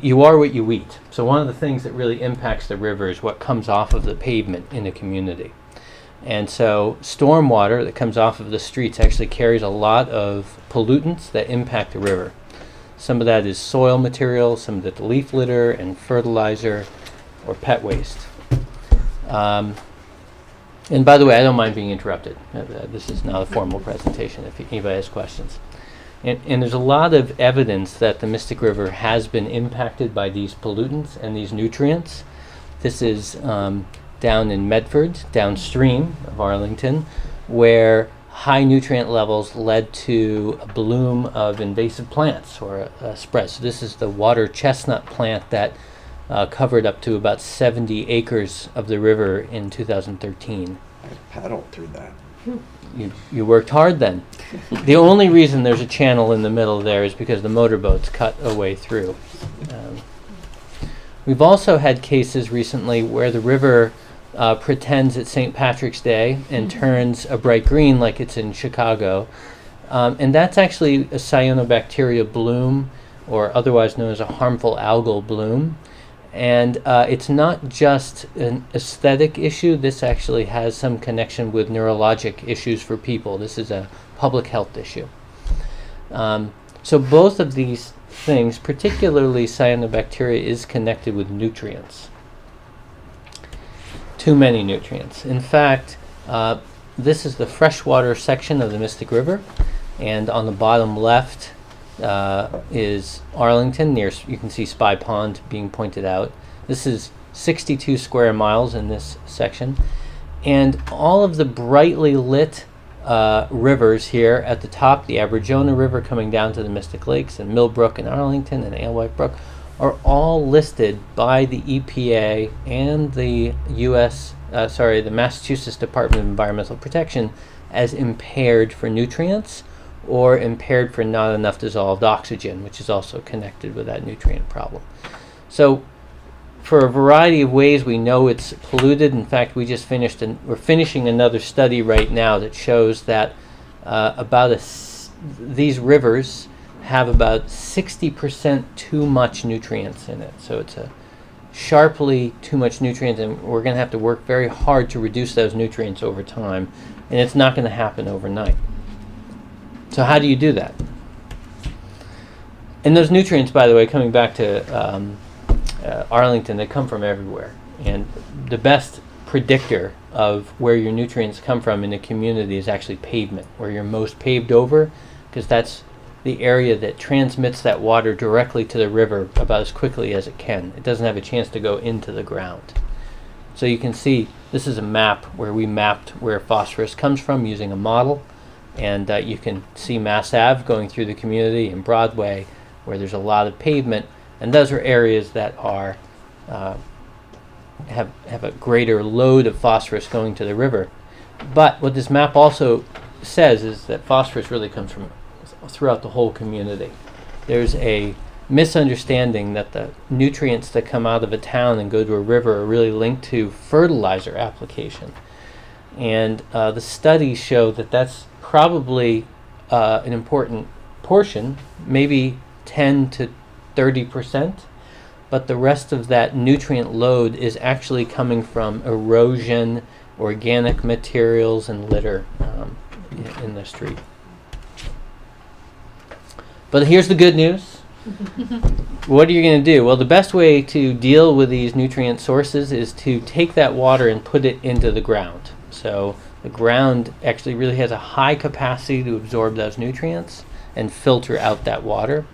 you are what you eat. So one of the things that really impacts the river is what comes off of the pavement in a community. And so stormwater that comes off of the streets actually carries a lot of pollutants that impact the river. Some of that is soil material, some of it leaf litter and fertilizer or pet waste. And by the way, I don't mind being interrupted. This is not a formal presentation if anybody has questions. And there's a lot of evidence that the Mystic River has been impacted by these pollutants and these nutrients. This is down in Medford, downstream of Arlington, where high nutrient levels led to a bloom of invasive plants or a spread. So this is the water chestnut plant that covered up to about 70 acres of the river in 2013. I paddled through that. You worked hard then. The only reason there's a channel in the middle there is because the motorboats cut a way through. We've also had cases recently where the river pretends it's St. Patrick's Day and turns a bright green like it's in Chicago. And that's actually a cyanobacteria bloom, or otherwise known as a harmful algal bloom. And it's not just an aesthetic issue. This actually has some connection with neurologic issues for people. This is a public health issue. So both of these things, particularly cyanobacteria, is connected with nutrients. too many nutrients. In fact, this is the freshwater section of the Mystic River, and on the bottom left is Arlington. You can see Spy Pond being pointed out. This is 62 square miles in this section, and all of the brightly lit rivers here at the top, the Aberjona River coming down to the Mystic Lakes, and Millbrook and Arlington and Alewife Brook, are all listed by the EPA and the the Massachusetts Department of Environmental Protection as impaired for nutrients or impaired for not enough dissolved oxygen, which is also connected with that nutrient problem. So for a variety of ways, we know it's polluted. In fact, we're finishing another study right now that shows that these rivers have about 60% too much nutrients in it. So it's a sharply too much nutrients, and we're going to have to work very hard to reduce those nutrients over time, and it's not going to happen overnight. So how do you do that? And those nutrients, by the way, coming back to Arlington, they come from everywhere, and the best predictor of where your nutrients come from in a community is actually pavement, where you're most paved over, because that's the area that transmits that water directly to the river about as quickly as it can. It doesn't have a chance to go into the ground. So you can see this is a map where we mapped where phosphorus comes from using a model, and you can see Mass Ave going through the community and Broadway where there's a lot of pavement, and those are areas that are have a greater load of phosphorus going to the river. But what this map also says is that phosphorus really comes from throughout the whole community. There's a misunderstanding that the nutrients that come out of a town and go to a river are really linked to fertilizer application. And the studies show that that's probably an important portion, maybe 10 to 30%, but the rest of that nutrient load is actually coming from erosion, organic materials, and litter in the street. But here's the good news. What are you going to do? Well, the best way to deal with these nutrient sources is to take that water and put it into the ground. So the ground actually really has a high capacity to absorb those nutrients and filter out that water.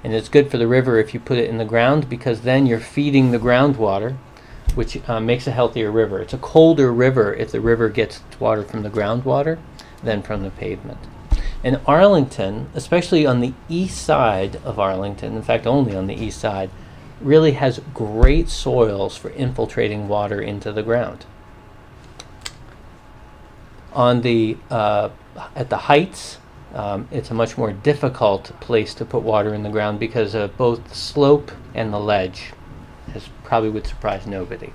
And it's good for the river if you put it in the ground, because then you're feeding the groundwater, which makes a healthier river. It's a colder river if the river gets its water from the groundwater than from the pavement. And Arlington, especially on the east side of Arlington, in fact only on the east side, really has great soils for infiltrating water into the ground. On the at the heights, it's a much more difficult place to put water in the ground because of both the slope and the ledge, as probably would surprise nobody.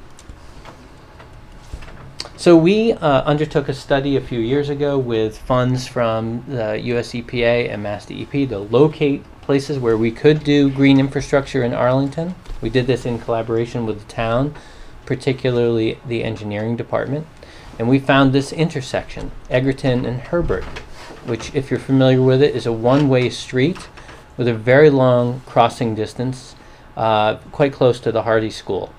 So we undertook a study a few years ago with funds from the US EPA and Mass DEP to locate places where we could do green infrastructure in Arlington. We did this in collaboration with the town, particularly the engineering department. And we found this intersection, Egerton and Herbert, which, if you're familiar with it, is a one-way street with a very long crossing distance, quite close to the Hardy School.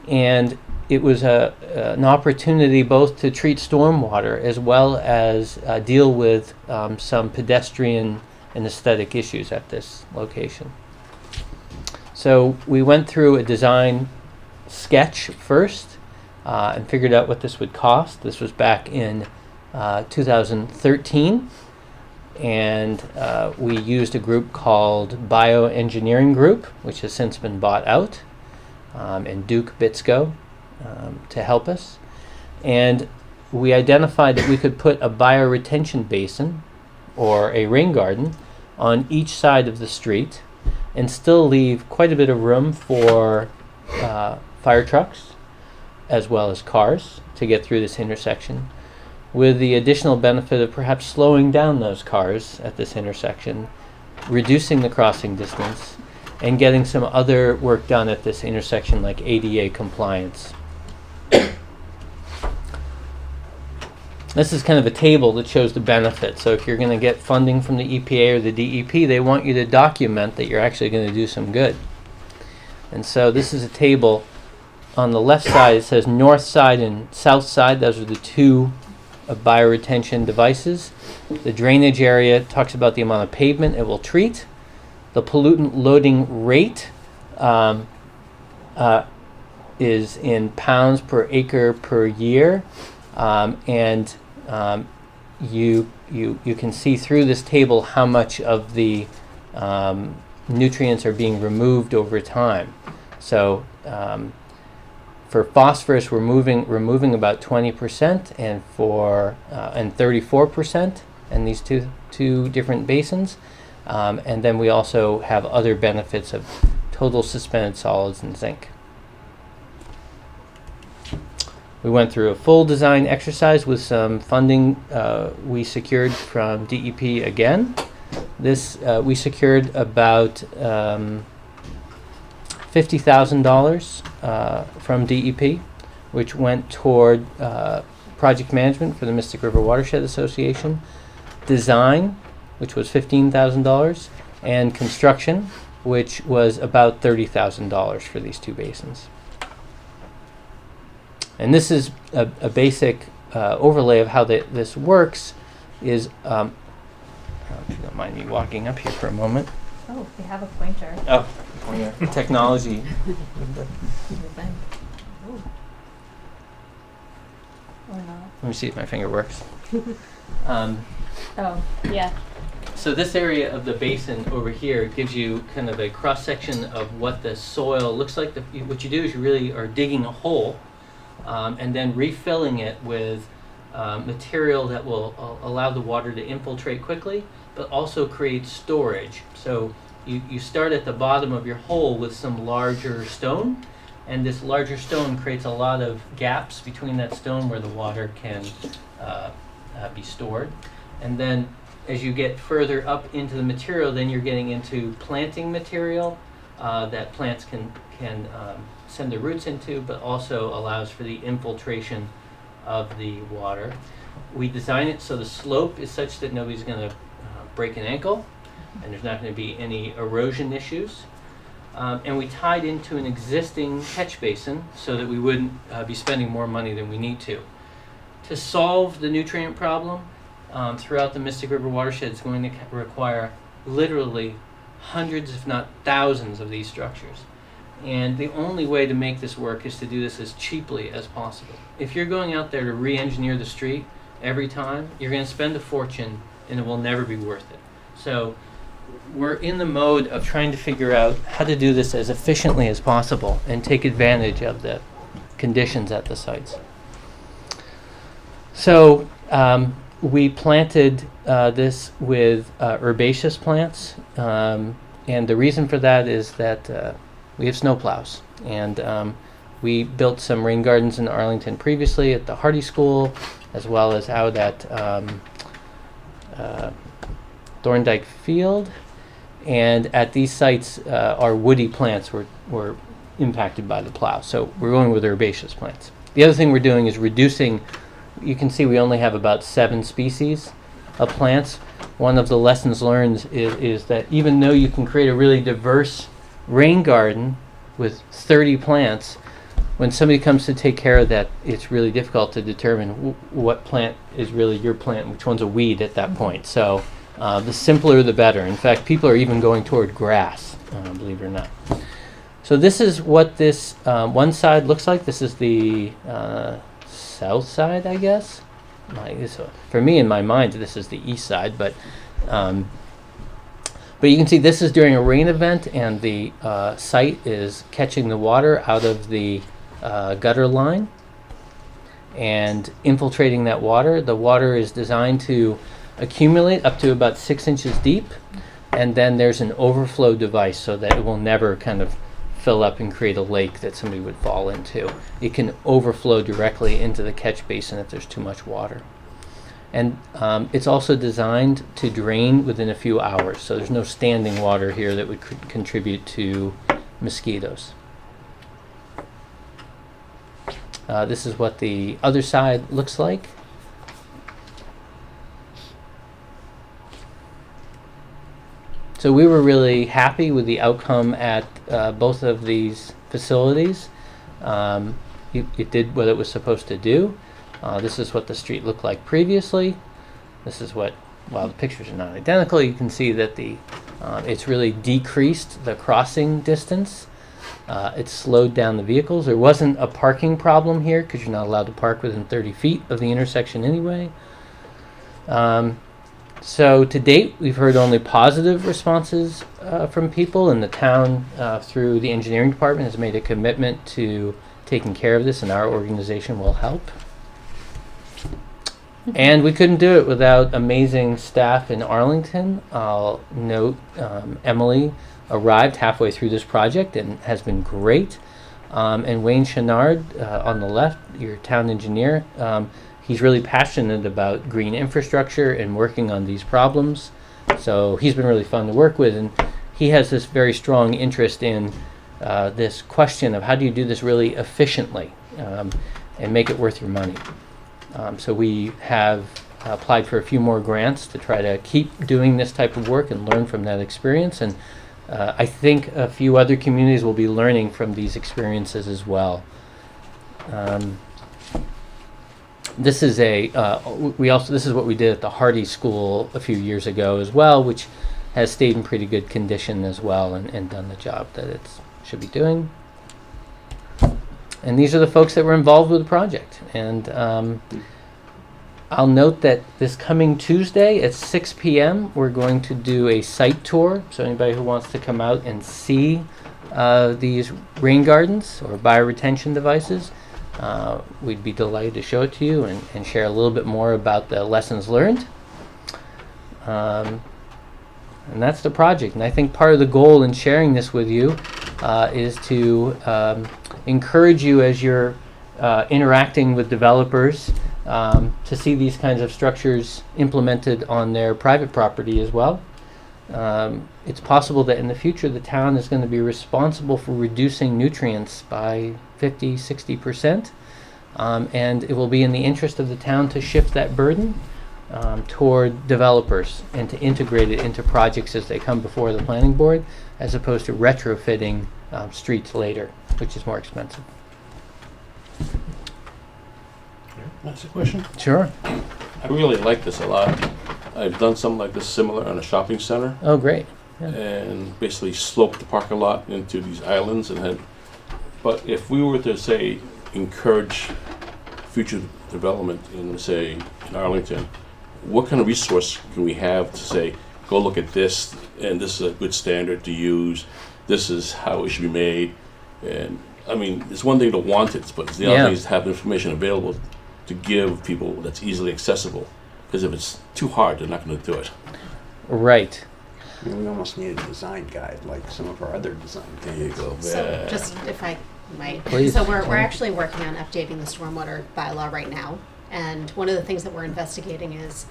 And it was an opportunity both to treat stormwater as well as deal with some pedestrian and aesthetic issues at this location. So we went through a design sketch first and figured out what this would cost. This was back in 2013, and we used a group called Bioengineering Group, which has since been bought out, and Duke Bitsko to help us. And we identified that we could put a bioretention basin or a rain garden on each side of the street and still leave quite a bit of room for fire trucks as well as cars to get through this intersection, with the additional benefit of perhaps slowing down those cars at this intersection, reducing the crossing distance, and getting some other work done at this intersection like ADA compliance. This is kind of a table that shows the benefits. So if you're going to get funding from the EPA or the DEP, they want you to document that you're actually going to do some good. And so this is a table on the left side, it says north side and south side. Those are the two bioretention devices. The drainage area talks about the amount of pavement it will treat. The pollutant loading rate is in pounds per acre per year, and you can see through this table how much of the nutrients are being removed over time. So for phosphorus, we're removing about 20%, and for and 34% in these two different basins, and then we also have other benefits of total suspended solids and zinc. We went through a full design exercise with some funding we secured from DEP again. This we secured about $50,000 from DEP, which went toward project management for the Mystic River Watershed Association, design, which was $15,000, and construction, which was about $30,000 for these two basins. And this is a basic overlay of how this works. Is if you don't mind me walking up here for a moment. Oh, we have a pointer. Oh, pointer. Technology. Or not. Let me see if my finger works. Oh, yeah. So this area of the basin over here gives you kind of a cross section of what the soil looks like. What you do is you really are digging a hole. And then refilling it with material that will allow the water to infiltrate quickly, but also create storage. So you start at the bottom of your hole with some larger stone, and this larger stone creates a lot of gaps between that stone where the water can be stored. And then as you get further up into the material, then you're getting into planting material that plants can send their roots into, but also allows for the infiltration of the water. We design it so the slope is such that nobody's going to break an ankle, and there's not going to be any erosion issues. And we tied into an existing catch basin so that we wouldn't be spending more money than we need to. To solve the nutrient problem throughout the Mystic River watershed, it's going to require literally hundreds, if not thousands, of these structures. And the only way to make this work is to do this as cheaply as possible. If you're going out there to re-engineer the street every time, you're going to spend a fortune and it will never be worth it. So we're in the mode of trying to figure out how to do this as efficiently as possible and take advantage of the conditions at the sites. So we planted this with herbaceous plants, and the reason for that is that we have snowplows, and we built some rain gardens in Arlington previously at the Hardy School, as well as out at Thorndike Field. And at these sites, our woody plants were impacted by the plow, so we're going with herbaceous plants. The other thing we're doing is reducing. You can see we only have about 7 species of plants. One of the lessons learned is that even though you can create a really diverse rain garden with 30 plants, when somebody comes to take care of that, it's really difficult to determine what plant is really your plant and which one's a weed at that point. So the simpler the better. In fact, people are even going toward grass, believe it or not. So this is what this one side looks like. This is the south side, I guess. For me, in my mind, this is the east side, but you can see this is during a rain event, and the site is catching the water out of the gutter line and infiltrating that water. The water is designed to accumulate up to about 6 inches deep, and then there's an overflow device so that it will never kind of fill up and create a lake that somebody would fall into. It can overflow directly into the catch basin if there's too much water. And it's also designed to drain within a few hours, so there's no standing water here that would contribute to mosquitoes. This is what the other side looks like. So we were really happy with the outcome at both of these facilities. It did what it was supposed to do. This is what the street looked like previously. This is what, while the pictures are not identical, you can see that it's really decreased the crossing distance. It's slowed down the vehicles. There wasn't a parking problem here because you're not allowed to park within 30 feet of the intersection anyway. So to date, we've heard only positive responses from people, and the town, through the engineering department, has made a commitment to taking care of this, and our organization will help. And we couldn't do it without amazing staff in Arlington. I'll note Emily arrived halfway through this project and has been great. And Wayne Chenard on the left, your town engineer, he's really passionate about green infrastructure and working on these problems. So he's been really fun to work with, and he has this very strong interest in this question of how do you do this really efficiently and make it worth your money. So we have applied for a few more grants to try to keep doing this type of work and learn from that experience. And I think a few other communities will be learning from these experiences as well. This is this is what we did at the Hardy School a few years ago as well, which has stayed in pretty good condition as well and done the job that it should be doing. And these are the folks that were involved with the project. And I'll note that this coming Tuesday at 6 p.m. we're going to do a site tour. So anybody who wants to come out and see these rain gardens or bioretention devices, we'd be delighted to show it to you and share a little bit more about the lessons learned. And that's the project. And I think part of the goal in sharing this with you is to encourage you as you're interacting with developers to see these kinds of structures implemented on their private property as well. It's possible that in the future the town is going to be responsible for reducing nutrients by 50-60%, and it will be in the interest of the town to shift that burden toward developers and to integrate it into projects as they come before the planning board, as opposed to retrofitting streets later, which is more expensive. That's a question. Sure. I really like this a lot. I've done something like this similar on a shopping center, Oh, great. Yeah. and basically sloped the parking lot into these islands and had. But if we were to say encourage future development in, say, in Arlington, what kind of resource can we have to say, go look at this, and this is a good standard to use, this is how it should be made? And I mean, it's one thing to want it, but the other thing is to have information available to give people that's easily accessible. Because if it's too hard, they're not going to do it. Right. I mean, we almost need a design guide, like some of our other design There you guides. go. So Yeah. just if I might. Please. So we're actually working on updating the stormwater bylaw right now. And one of the things that we're investigating is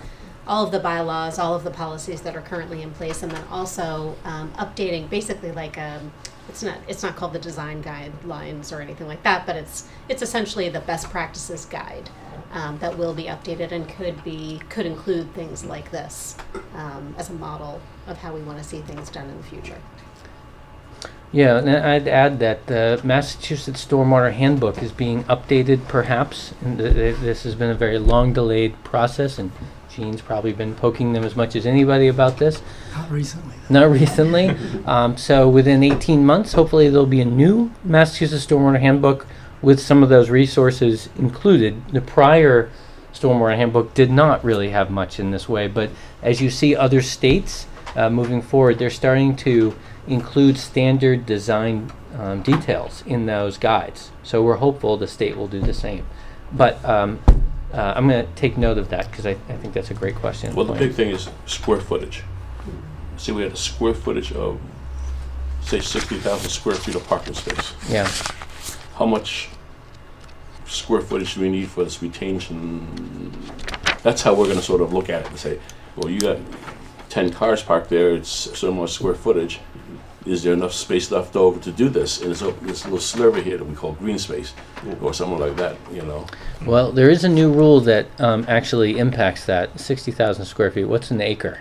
all of the bylaws, all of the policies that are currently in place, and then also updating basically like it's not called the design guidelines or anything like that, but it's essentially the best practices guide that will be updated and could include things like this as a model of how we want to see things done in the future. Yeah, and I'd add that the Massachusetts Stormwater Handbook is being updated perhaps. And this has been a very long delayed process, and Jean's probably been poking them as much as anybody about this. Not recently. Not recently. So within 18 months, hopefully there'll be a new Massachusetts Stormwater Handbook with some of those resources included. The prior Stormwater Handbook did not really have much in this way, but as you see other states moving forward, they're starting to include standard design details in those guides. So we're hopeful the state will do the same. But I'm going to take note of that because I think that's a great question. Well, the big thing is square footage. See, we had a square footage of, say, 60,000 square feet of parking space. Yeah. How much square footage do we need for this retention? That's how we're going to sort of look at it and say, well, you got 10 cars parked there, it's so much square footage. Is there enough space left over to do this? And there's this little sliver here that we call green space, or something like that, you know. Well, there is a new rule that actually impacts that 60,000 square feet. What's an acre?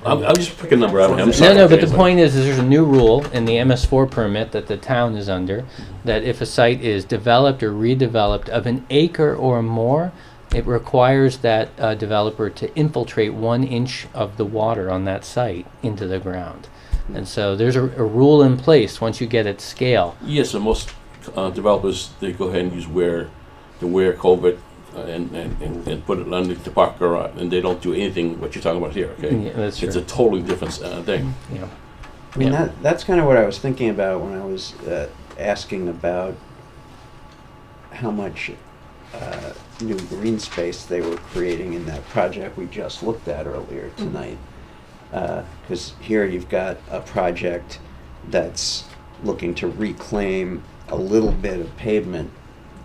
I'll just pick a number out. I'm No, sorry. no, but the point is there's a new rule in the MS4 permit that the town is under, that if a site is developed or redeveloped of an acre or more, it requires that developer to infiltrate 1 inch of the water on that site into the ground. And so there's a rule in place once you get at scale. Yes, and most developers, they go ahead and use the wear culvert and put it underneath the park garage, and they don't do anything what you're talking about here, okay? Yeah, that's It's true. a totally different thing. Yeah. I mean, Yeah. that's kind of what I was thinking about when I was asking about how much new green space they were creating in that project we just looked at earlier tonight. Because here you've got a project that's looking to reclaim a little bit of pavement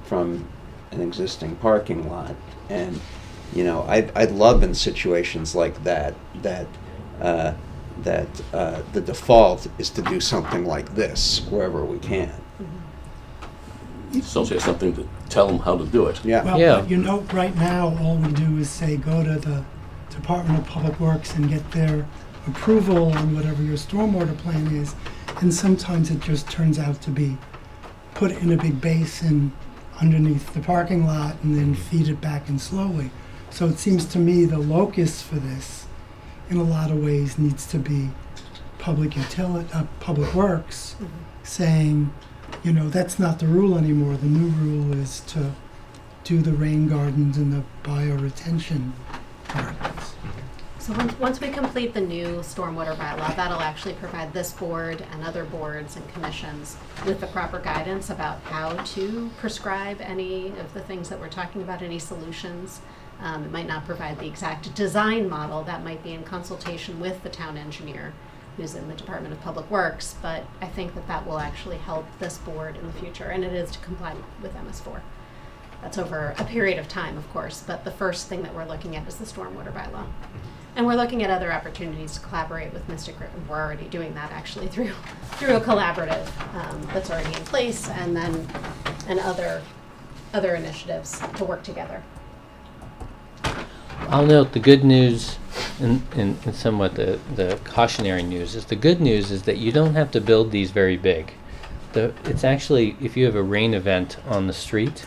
from an existing parking lot. And, you know, I'd love in situations like that the default is to do something like this wherever we can. So say something to tell them how to do it. Yeah. Well, Yeah. but you know, right now, all we do is say, go to the Department of Public Works and get their approval on whatever your stormwater plan is. And sometimes it just turns out to be put in a big basin underneath the parking lot and then feed it back in slowly. So it seems to me the locus for this, in a lot of ways, needs to be public works, saying, you know, that's not the rule anymore. The new rule is to do the rain gardens and the bioretention gardens. So once we complete the new stormwater bylaw, that'll actually provide this board and other boards and commissions with the proper guidance about how to prescribe any of the things that we're talking about, any solutions. It might not provide the exact design model. That might be in consultation with the town engineer who's in the Department of Public Works, but I think that that will actually help this board in the future, and it is to comply with MS4. That's over a period of time, of course, but the first thing that we're looking at is the stormwater bylaw. And we're looking at other opportunities to collaborate with Mr. Griffin. We're already doing that actually through a collaborative that's already in place, and then other initiatives to work together. I'll note the good news and somewhat the cautionary news is the good news is that you don't have to build these very big. It's actually, if you have a rain event on the street,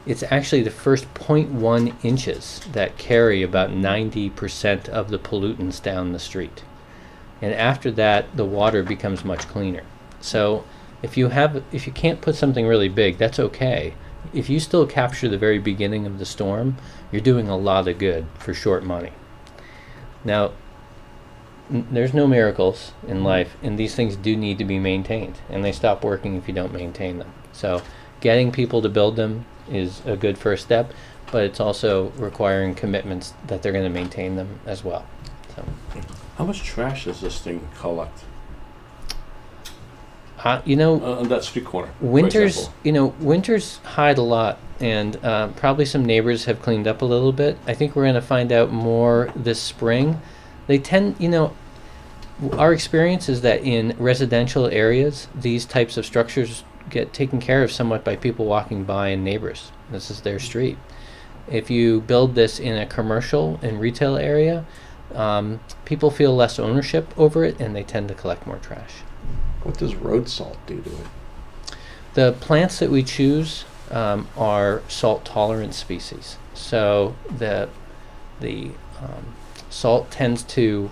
it's actually the first 0.1 inches that carry about 90% of the pollutants down the street. And after that, the water becomes much cleaner. So if you can't put something really big, that's okay. If you still capture the very beginning of the storm, you're doing a lot of good for short money. Now, there's no miracles in life, and these things do need to be maintained, and they stop working if you don't maintain them. So getting people to build them is a good first step, but it's also requiring commitments that they're going to maintain them as well. So, How much trash does this thing collect you know, on that street corner? for winters, example? Winters hide a lot, and probably some neighbors have cleaned up a little bit. I think we're going to find out more this spring. They tend, our experience is that in residential areas, these types of structures get taken care of somewhat by people walking by and neighbors. This is their street. If you build this in a commercial and retail area, people feel less ownership over it, and they tend to collect more trash. What does road salt do to it? The plants that we choose are salt-tolerant species. So the salt tends to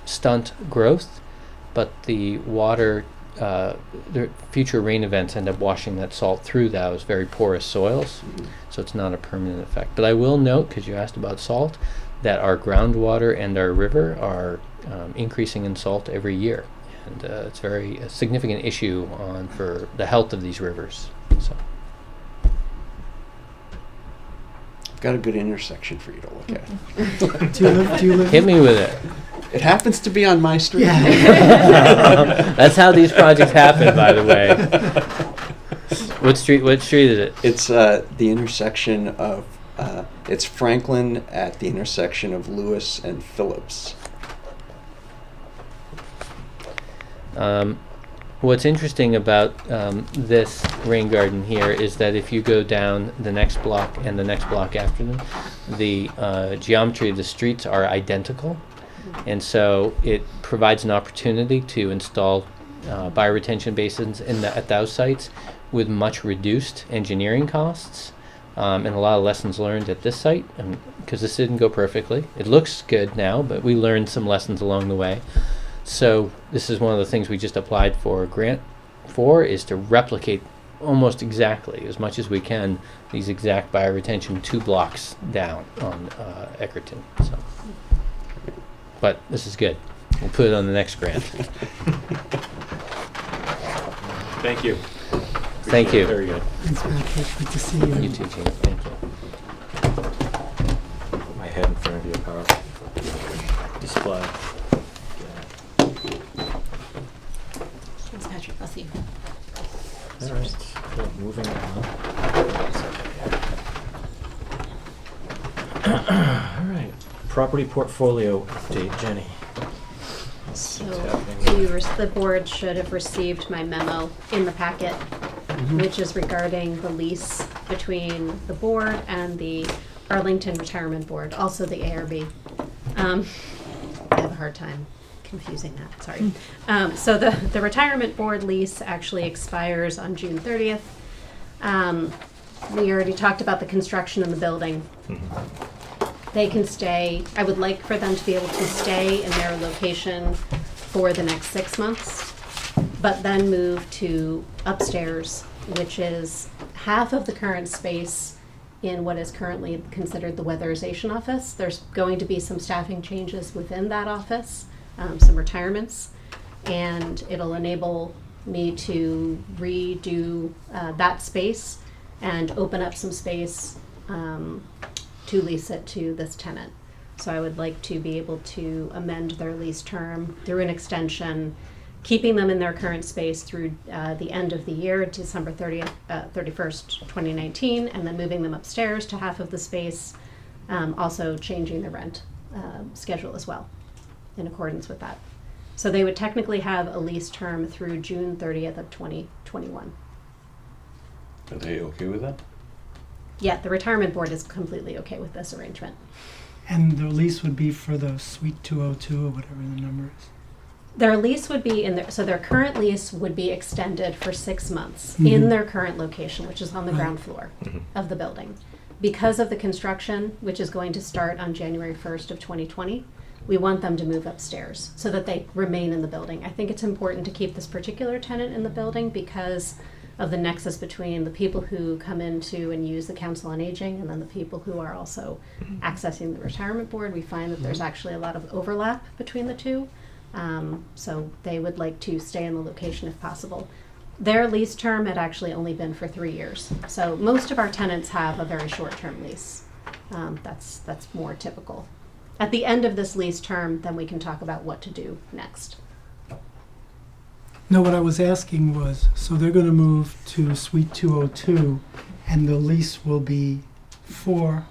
stunt growth, but the water, the future rain events end up washing that salt through those very porous soils, so it's not a permanent effect. But I will note, because you asked about salt, that our groundwater and our river are increasing in salt every year, and it's a significant issue for the health of these rivers. So. Got a good intersection for you to look at. Do you live? Hit me with it. It happens to be on my street. Yeah. That's how these projects happen, by the way. What street is it? It's the intersection of, it's Franklin at the intersection of Lewis and Phillips. What's interesting about this rain garden here is that if you go down the next block and the next block after them, the geometry of the streets are identical. And so it provides an opportunity to install bioretention basins at those sites with much reduced engineering costs, and a lot of lessons learned at this site, because this didn't go perfectly. It looks good now, but we learned some lessons along the way. So this is one of the things we just applied for a grant for, is to replicate almost exactly, as much as we can, these exact bioretention 2 blocks down on Eckerton. So. But this is good. We'll put it on the next grant. Thank you. Thank Appreciate it. you. Very good. Thanks, Patrick. Good to see you. You too, Gene. Thank you. Put my head in front of you, Carl. Display. Thanks, Patrick. I'll see you. All right. So moving on. All right. Property portfolio update, Jenny. So happening? the board should have received my memo in the packet, which is regarding the lease between the board and the Arlington Retirement Board, also the ARB. I have a hard time confusing that, sorry. So the Retirement Board lease actually expires on June 30th. We already talked about the construction in the building. They can stay, I would like for them to be able to stay in their location for the next 6 months, but then move to upstairs, which is half of the current space in what is currently considered the weatherization office. There's going to be some staffing changes within that office, some retirements, and it'll enable me to redo that space and open up some space to lease it to this tenant. So I would like to be able to amend their lease term through an extension, keeping them in their current space through the end of the year, December 31st, 2019, and then moving them upstairs to half of the space, also changing the rent schedule as well in accordance with that. So they would technically have a lease term through June 30th of 2021. Are they okay with that? Yeah, the retirement board is completely okay with this arrangement. And the lease would be for the Suite 202 or whatever the number is. Their lease would be so their current lease would be extended for 6 months Mhm. in their current location, which is on the Right. ground floor of the building. Because of the construction, which is going to start on January 1st of 2020, we want them to move upstairs so that they remain in the building. I think it's important to keep this particular tenant in the building because of the nexus between the people who come into and use the Council on Aging and then the people who are also accessing the retirement board. We find that there's actually a lot of overlap between the two. So they would like to stay in the location if possible. Their lease term had actually only been for 3 years. So most of our tenants have a very short-term lease. That's more typical. At the end of this lease term, then we can talk about what to do next. No, what I was asking was, so they're going to move to Suite 202, and the lease will be for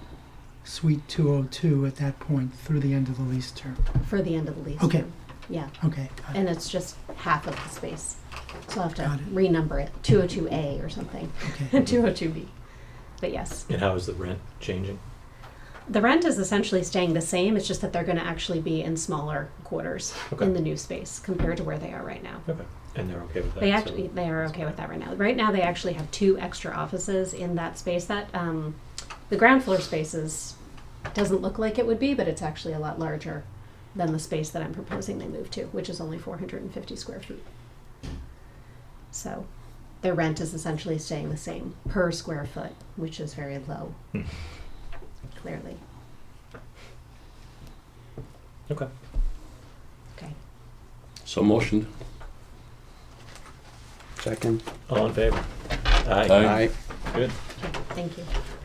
Suite 202 at that point through the end of the lease term. For the end of the lease Okay. term. Yeah. Okay, got it. And it's just half of the space. So I'll have Got to it. renumber it, 202A or something, Okay. and 202B. But yes, And how is the rent changing? the rent is essentially staying the same. It's just that they're going to actually be in smaller quarters Okay. in the new space compared to where they are right now. Okay. And they're okay with that? They so- actually they are okay with that right now. Right now, they actually have 2 extra offices in that space. That the ground floor spaces doesn't look like it would be, but it's actually a lot larger than the space that I'm proposing they move to, which is only 450 square feet. So their rent is essentially staying the same per square foot, which is very low, clearly. Okay. Okay. So motioned. Second. All in favor? Aye. Aye. Good. Okay, thank you.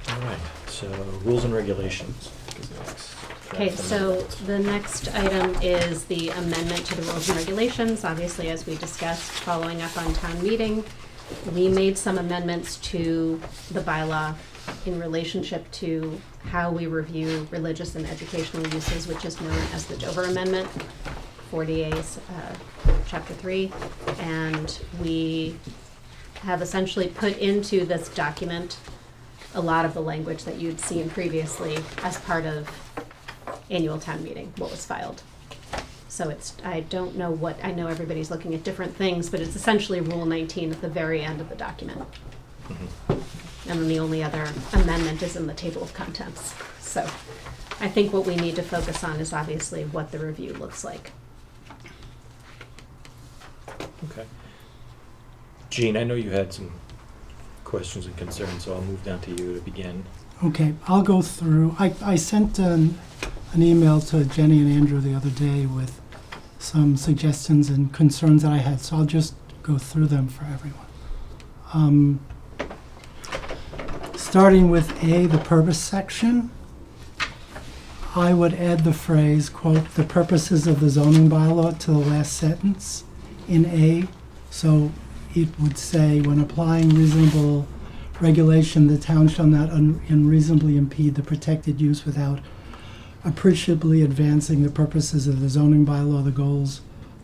All right. So rules and regulations is next. Okay, Draft so amendments. the next item is the amendment to the rules and regulations. Obviously, as we discussed, following up on town meeting, we made some amendments to the bylaw in relationship to how we review religious and educational uses, which is known as the Dover Amendment. 40A's Chapter 3, and we have essentially put into this document a lot of the language that you'd seen previously as part of annual town meeting, what was filed. So it's, I don't know what, I know everybody's looking at different things, but it's essentially Rule 19 at the very end of the document. And then the only other amendment is in the table of contents. So I think what we need to focus on is obviously what the review looks like. Okay. Jean, I know you had some questions and concerns, so I'll move down to you to begin. Okay, I'll go through. I sent an email to Jenny and Andrew the other day with some suggestions and concerns that I had, so I'll just go through them for everyone. Starting with A, the purpose section, I would add the phrase, quote, "the purposes of the zoning bylaw" to the last sentence in A. So it would say, when applying reasonable regulation, the town shall not unreasonably impede the protected use without appreciably advancing the purposes of the zoning bylaw, the goals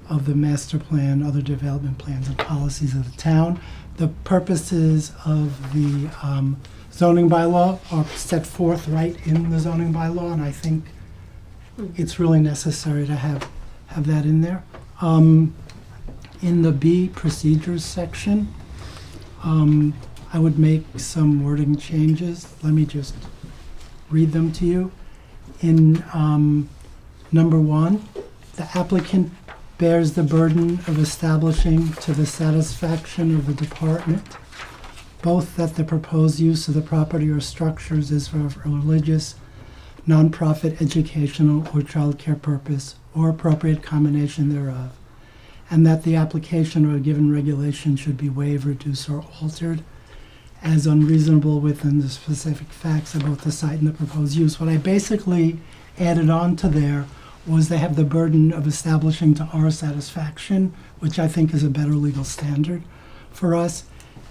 of the master plan, other development plans and policies of the town. The purposes of the zoning bylaw are set forth right in the zoning bylaw, and I think it's really necessary to have that in there. In the B procedures section, I would make some wording changes. Let me just read them to you. In number 1, the applicant bears the burden of establishing to the satisfaction of the department both that the proposed use of the property or structures is for a religious, nonprofit, educational, or childcare purpose, or appropriate combination thereof, and that the application of a given regulation should be waived, reduced, or altered as unreasonable within the specific facts of both the site and the proposed use. What I basically added on to there was they have the burden of establishing to our satisfaction, which I think is a better legal standard for us,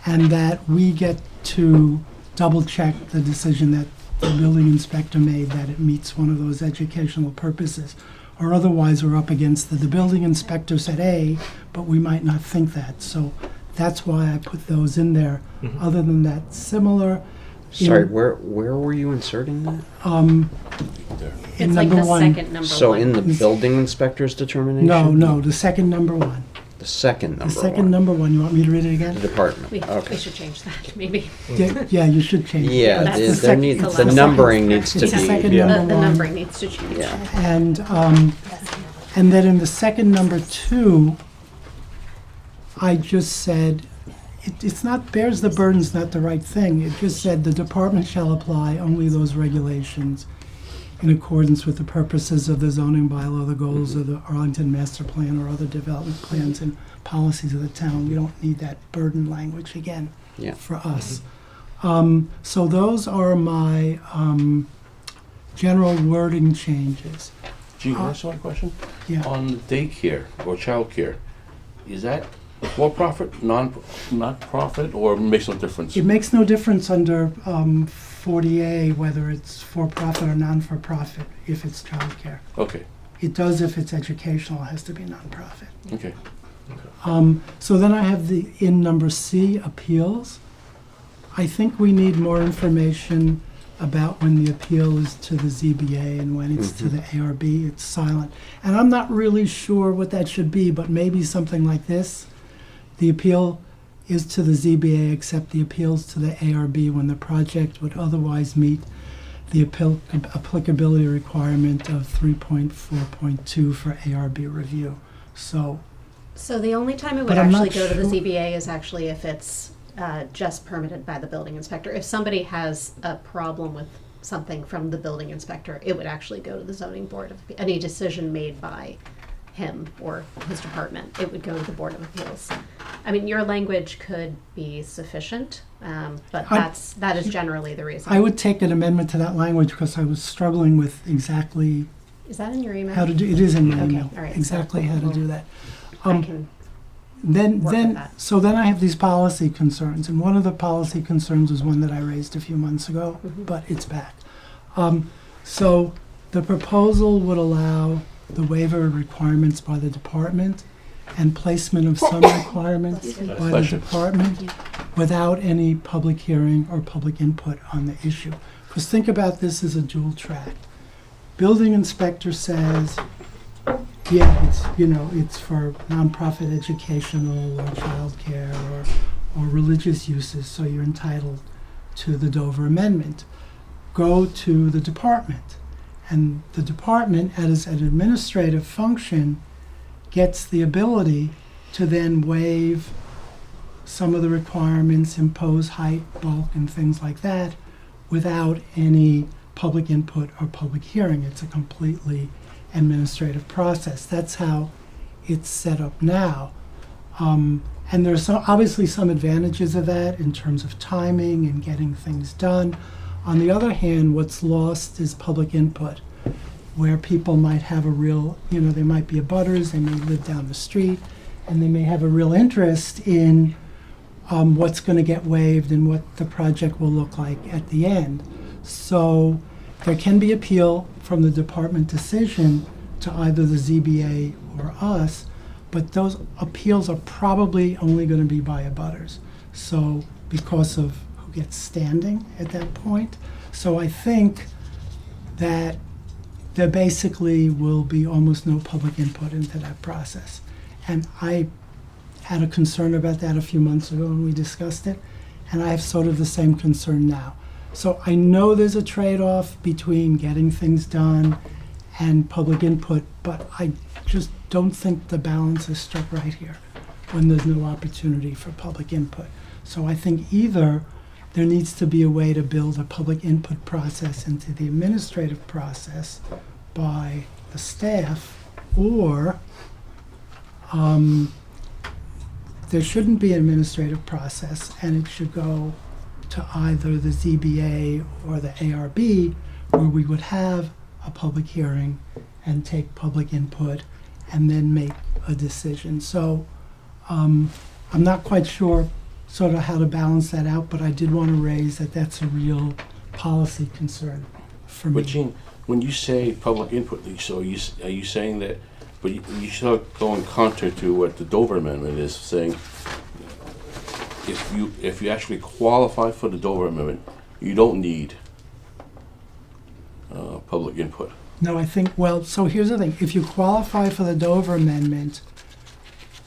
and that we get to double check the decision that the building inspector made, that it meets one of those educational purposes. Or otherwise we're up against the building inspector said A, but we might not think that. So that's why I put those in there. Mhm. Other than that, similar. Sorry, where were you inserting that? There. In It's like number the 1. second number So 1. in the building inspector's determination? No, the second number 1. The second number The second one. number 1. You want me to read it again? The department, We okay. should change that, maybe. Yeah, you should change it. Yeah, That's there the second- needs, it's the the numbering needs to It's the be, second yeah. number. The one. numbering needs to change. Yeah. And then in the second number 2, I just said, it's not, bears the burden's not the right thing. It just said the department shall apply only those regulations in accordance with the purposes of the zoning bylaw, the goals of the Arlington master plan or other development plans and policies of the town. We don't need that burden language again Yeah. for us. So those are my general wording changes. Gee, can I ask one question? Yeah. On the daycare or childcare, is that for-profit, not-profit, or makes no difference? It makes no difference under 40A whether it's for-profit or non-for-profit if it's childcare. Okay, It does if it's educational, it has to be nonprofit. okay. So then I have in number C, appeals. I think we need more information about when the appeal is to the ZBA and when it's to the ARB. It's silent. And I'm not really sure what that should be, but maybe something like this. The appeal is to the ZBA, except the appeals to the ARB when the project would otherwise meet the applicability requirement of 3.4.2 for ARB review. So So the only time it would But I'm actually not go to the sure- ZBA is actually if it's just permitted by the building inspector. If somebody has a problem with something from the building inspector, it would actually go to the zoning board. Any decision made by him or his department, it would go to the Board of Appeals. I mean, your language could be sufficient, but that is generally the reason. I would take an amendment to that language because I was struggling with exactly Is that in your email? how to do, it is in my Okay, email, all right, so exactly how to do that. I can Then, work with that. so then I have these policy concerns, and one of the policy concerns was one that I raised a few months ago, Mhm. but it's back. So the proposal would allow the waiver requirements by the department and placement of some requirements by the Pleasure. department without any public hearing or public input on the issue. Because think about this as a dual track. Building inspector says, yeah, it's for nonprofit educational or childcare or religious uses, so you're entitled to the Dover Amendment. Go to the department, and the department, as an administrative function, gets the ability to then waive some of the requirements, impose height, bulk, and things like that without any public input or public hearing. It's a completely administrative process. That's how it's set up now. And there's obviously some advantages of that in terms of timing and getting things done. On the other hand, what's lost is public input, where people might have a real, they might be abutters, they may live down the street, and they may have a real interest in what's going to get waived and what the project will look like at the end. So there can be appeal from the department decision to either the ZBA or us, but those appeals are probably only going to be by abutters. So because of who gets standing at that point. So I think that there basically will be almost no public input into that process. And I had a concern about that a few months ago when we discussed it, and I have sort of the same concern now. So I know there's a trade-off between getting things done and public input, but I just don't think the balance is struck right here when there's no opportunity for public input. So I think either there needs to be a way to build a public input process into the administrative process by the staff, or there shouldn't be an administrative process, and it should go to either the ZBA or the ARB, where we would have a public hearing and take public input and then make a decision. So I'm not quite sure sort of how to balance that out, but I did want to raise that that's a real policy concern for me. But Gene, when you say public input, so are you saying that, but you start going counter to what the Dover Amendment is saying, if you actually qualify for the Dover Amendment, you don't need public input. No, I think, well, so here's the thing. If you qualify for the Dover Amendment,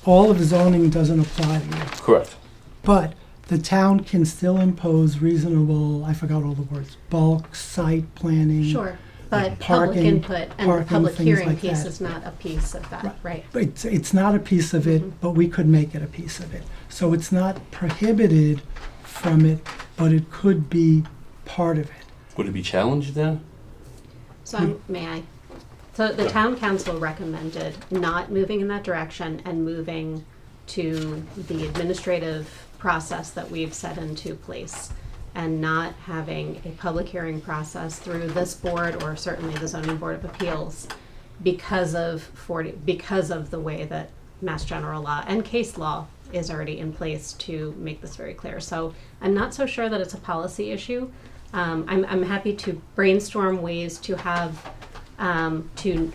all of the zoning doesn't apply to you. Correct. But the town can still impose reasonable, I forgot all the words, bulk, site planning. Sure, but public parking, input and the parking, public things hearing like piece that. is not a piece of that, right? But it's not a piece of it, but we could make it a piece of it. So it's not prohibited from it, but it could be part of it. Would it be challenged then? So may I? So the town council recommended not moving in that direction and moving to the administrative process that we've set into place, and not having a public hearing process through this board or certainly the zoning board of appeals because of the way that Mass General law and case law is already in place to make this very clear. So I'm not so sure that it's a policy issue. I'm happy to brainstorm ways to have to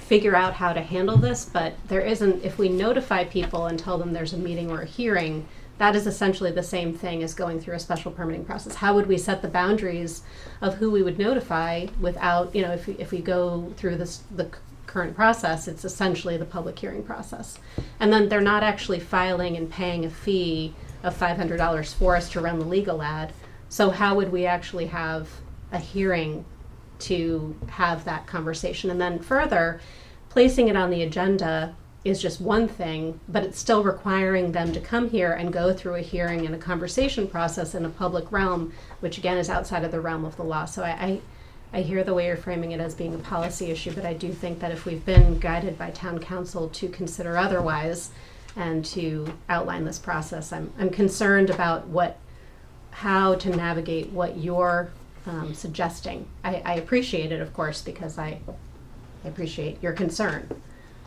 figure out how to handle this, but there isn't, if we notify people and tell them there's a meeting or a hearing, that is essentially the same thing as going through a special permitting process. How would we set the boundaries of who we would notify without, if we go through the current process, it's essentially the public hearing process. And then they're not actually filing and paying a fee of $500 for us to run the legal ad. So how would we actually have a hearing to have that conversation? And then further, placing it on the agenda is just one thing, but it's still requiring them to come here and go through a hearing and a conversation process in a public realm, which again is outside of the realm of the law. So I hear the way you're framing it as being a policy issue, but I do think that if we've been guided by town council to consider otherwise and to outline this process, I'm concerned about how to navigate what you're suggesting. I appreciate it, of course, because I appreciate your concern,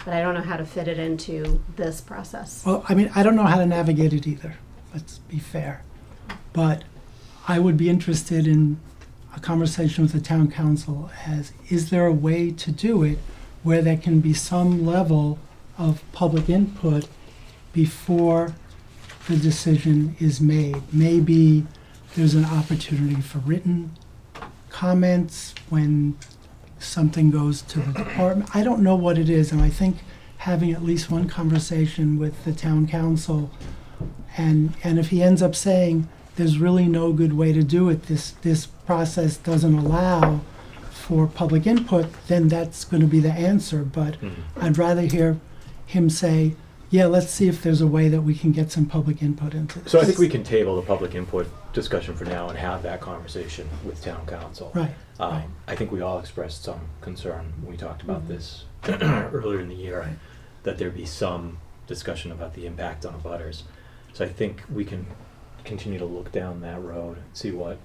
but I don't know how to fit it into this process. Well, I mean, I don't know how to navigate it either, let's be fair. But I would be interested in a conversation with the town council as, is there a way to do it where there can be some level of public input before the decision is made. Maybe there's an opportunity for written comments when something goes to the department. I don't know what it is, and I think having at least one conversation with the town council, and if he ends up saying there's really no good way to do it, this process doesn't allow for public input, then that's going to be the answer. But I'd rather hear him say, yeah, let's see if there's a way that we can get some public input into this. So I think we can table the public input discussion for now and have that conversation with town council. Right. I think we all expressed some concern when we talked about this earlier in the year, that there be some discussion about the impact on abutters. So I think we can continue to look down that road and see what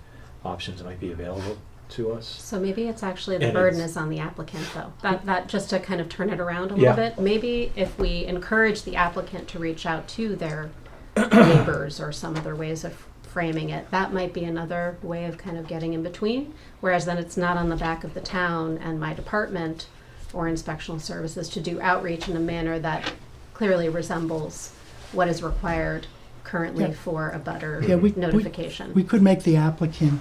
options might be available to us. So maybe it's actually the And burden it's- is on the applicant, though. That just to kind of turn it around a Yeah. little bit. Maybe if we encourage the applicant to reach out to their neighbors or some other ways of framing it, that might be another way of kind of getting in between. Whereas then it's not on the back of the town and my department or inspectional services to do outreach in a manner that clearly resembles what is required currently Yeah. for a butter Yeah, notification. we could make the applicant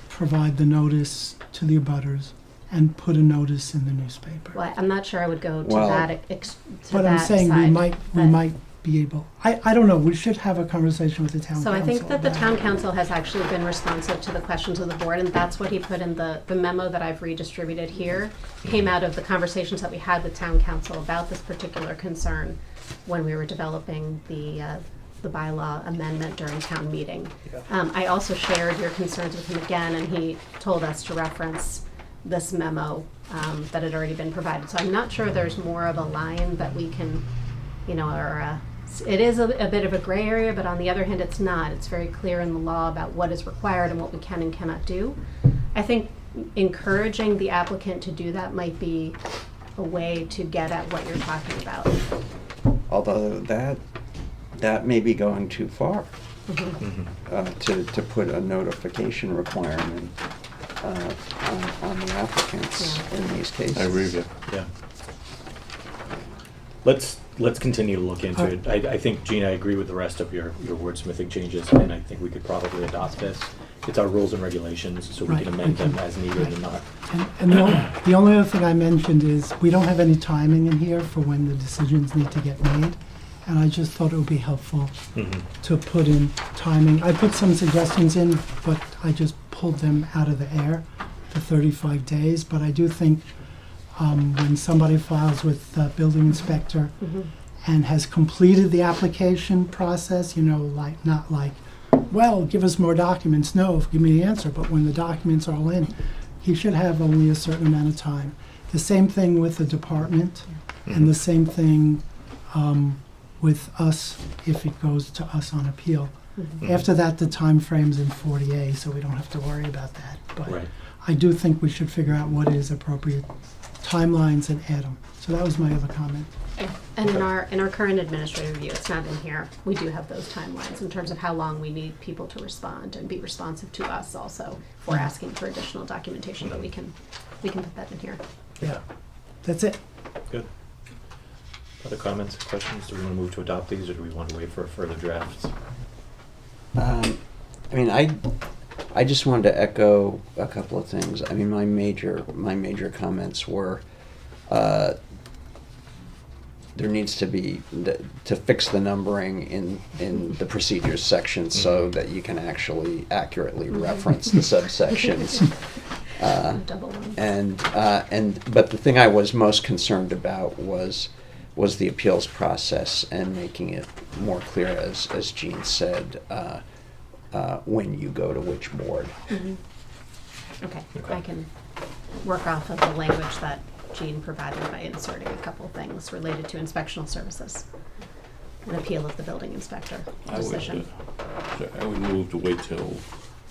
provide the notice to the abutters and put a notice in the newspaper. Well, I'm not sure I would go to Well, to But that I'm saying we side, might but- be able, I don't know, we should have a conversation with the town council. So I think that the about town it. council has actually been responsive to the questions of the board, and that's what he put in the memo that I've redistributed here, came out of the conversations that we had with town council about this particular concern when we were developing the bylaw amendment during town meeting. I also shared your concerns with him again, and he told us to reference this memo that had already been provided. So I'm not sure there's more of a line that we can, or it is a bit of a gray area, but on the other hand, it's not. It's very clear in the law about what is required and what we can and cannot do. I think encouraging the applicant to do that might be a way to get at what you're talking about. Although that may be going too far, to put a notification requirement on the applicants in these cases. I agree with you. Yeah. Let's continue to look into it. I think, Gene, I agree with the rest of your wordsmithing changes, and I think we could probably adopt this. It's our rules and regulations, so we Right, can amend we can- them as needed and not. And the only other thing I mentioned is, we don't have any timing in here for when the decisions need to get made. And I just thought it would be helpful to put in timing. I put some suggestions in, but I just pulled them out of the air, the 35 days. But I do think when somebody files with the building inspector and has completed the application process, not like, well, give us more documents. No, give me the answer. But when the documents are all in, he should have only a certain amount of time. The same thing with the department, and the same thing with us if it goes to us on appeal. After that, the time frame's in 40A, so we don't have to worry about that. But Right. I do think we should figure out what is appropriate timelines and add them. So that was my other comment. And in our current administrative review, it's not in here, we do have those timelines in terms of how long we need people to respond and be responsive to us also if we're asking for additional documentation, but we can put that in here. Yeah. That's it. Good. Other comments, questions? Do we want to move to adopt these, or do we want to wait for further drafts? I just wanted to echo a couple of things. I mean, my major comments were, there needs to be, to fix the numbering in the procedures section so that you can actually accurately reference the subsections. Double ones. But the thing I was most concerned about was the appeals process and making it more clear, as Jean said, when you go to which board. Okay, I can work off of the language that Jean provided by inserting a couple things related to inspectional services. An appeal of the building inspector decision. I would move to wait till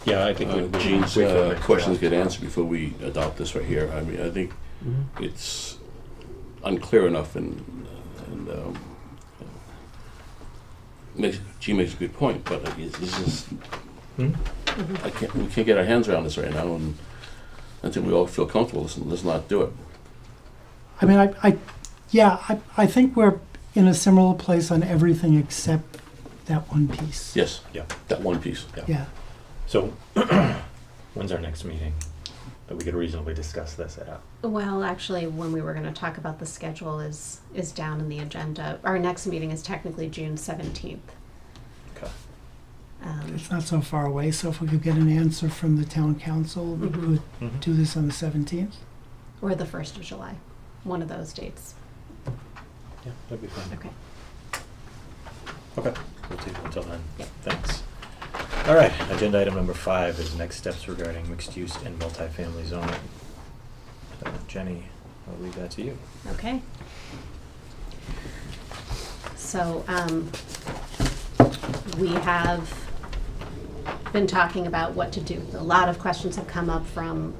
Yeah, I think we Gene's wait for the next questions draft. get answered before we adopt this right here. I mean, I think it's unclear enough, and Gene makes a good point, but this is we can't get our hands around this right now, and until we all feel comfortable, let's not do it. I mean, I think we're in a similar place on everything except that one piece. Yes. Yeah. That one piece. Yeah. So, when's our next meeting that we could reasonably discuss this at? Well, actually, when we were going to talk about the schedule is down in the agenda. Our next meeting is technically June 17th. Okay. It's not so far away, so if we could get an answer from the town council, we Mhm. could do this on the 17th. Or the 1st of July, one of those dates. Yeah, that'd be fine. Okay. Okay, we'll take it until then. Yep. Thanks. All right, agenda item number 5 is next steps regarding mixed use and multifamily zoning. Jenny, I'll leave that to you. Okay. So, we have been talking about what to do. A lot of questions have come up from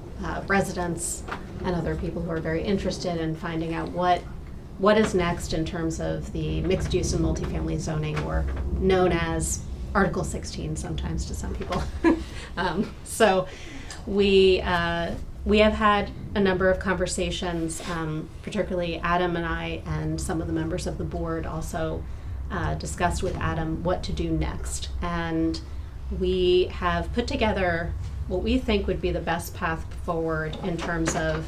residents and other people who are very interested in finding out what is next in terms of the mixed use and multifamily zoning, or known as Article 16 sometimes to some people. So we have had a number of conversations, particularly Adam and I and some of the members of the board also discussed with Adam what to do next. And we have put together what we think would be the best path forward in terms of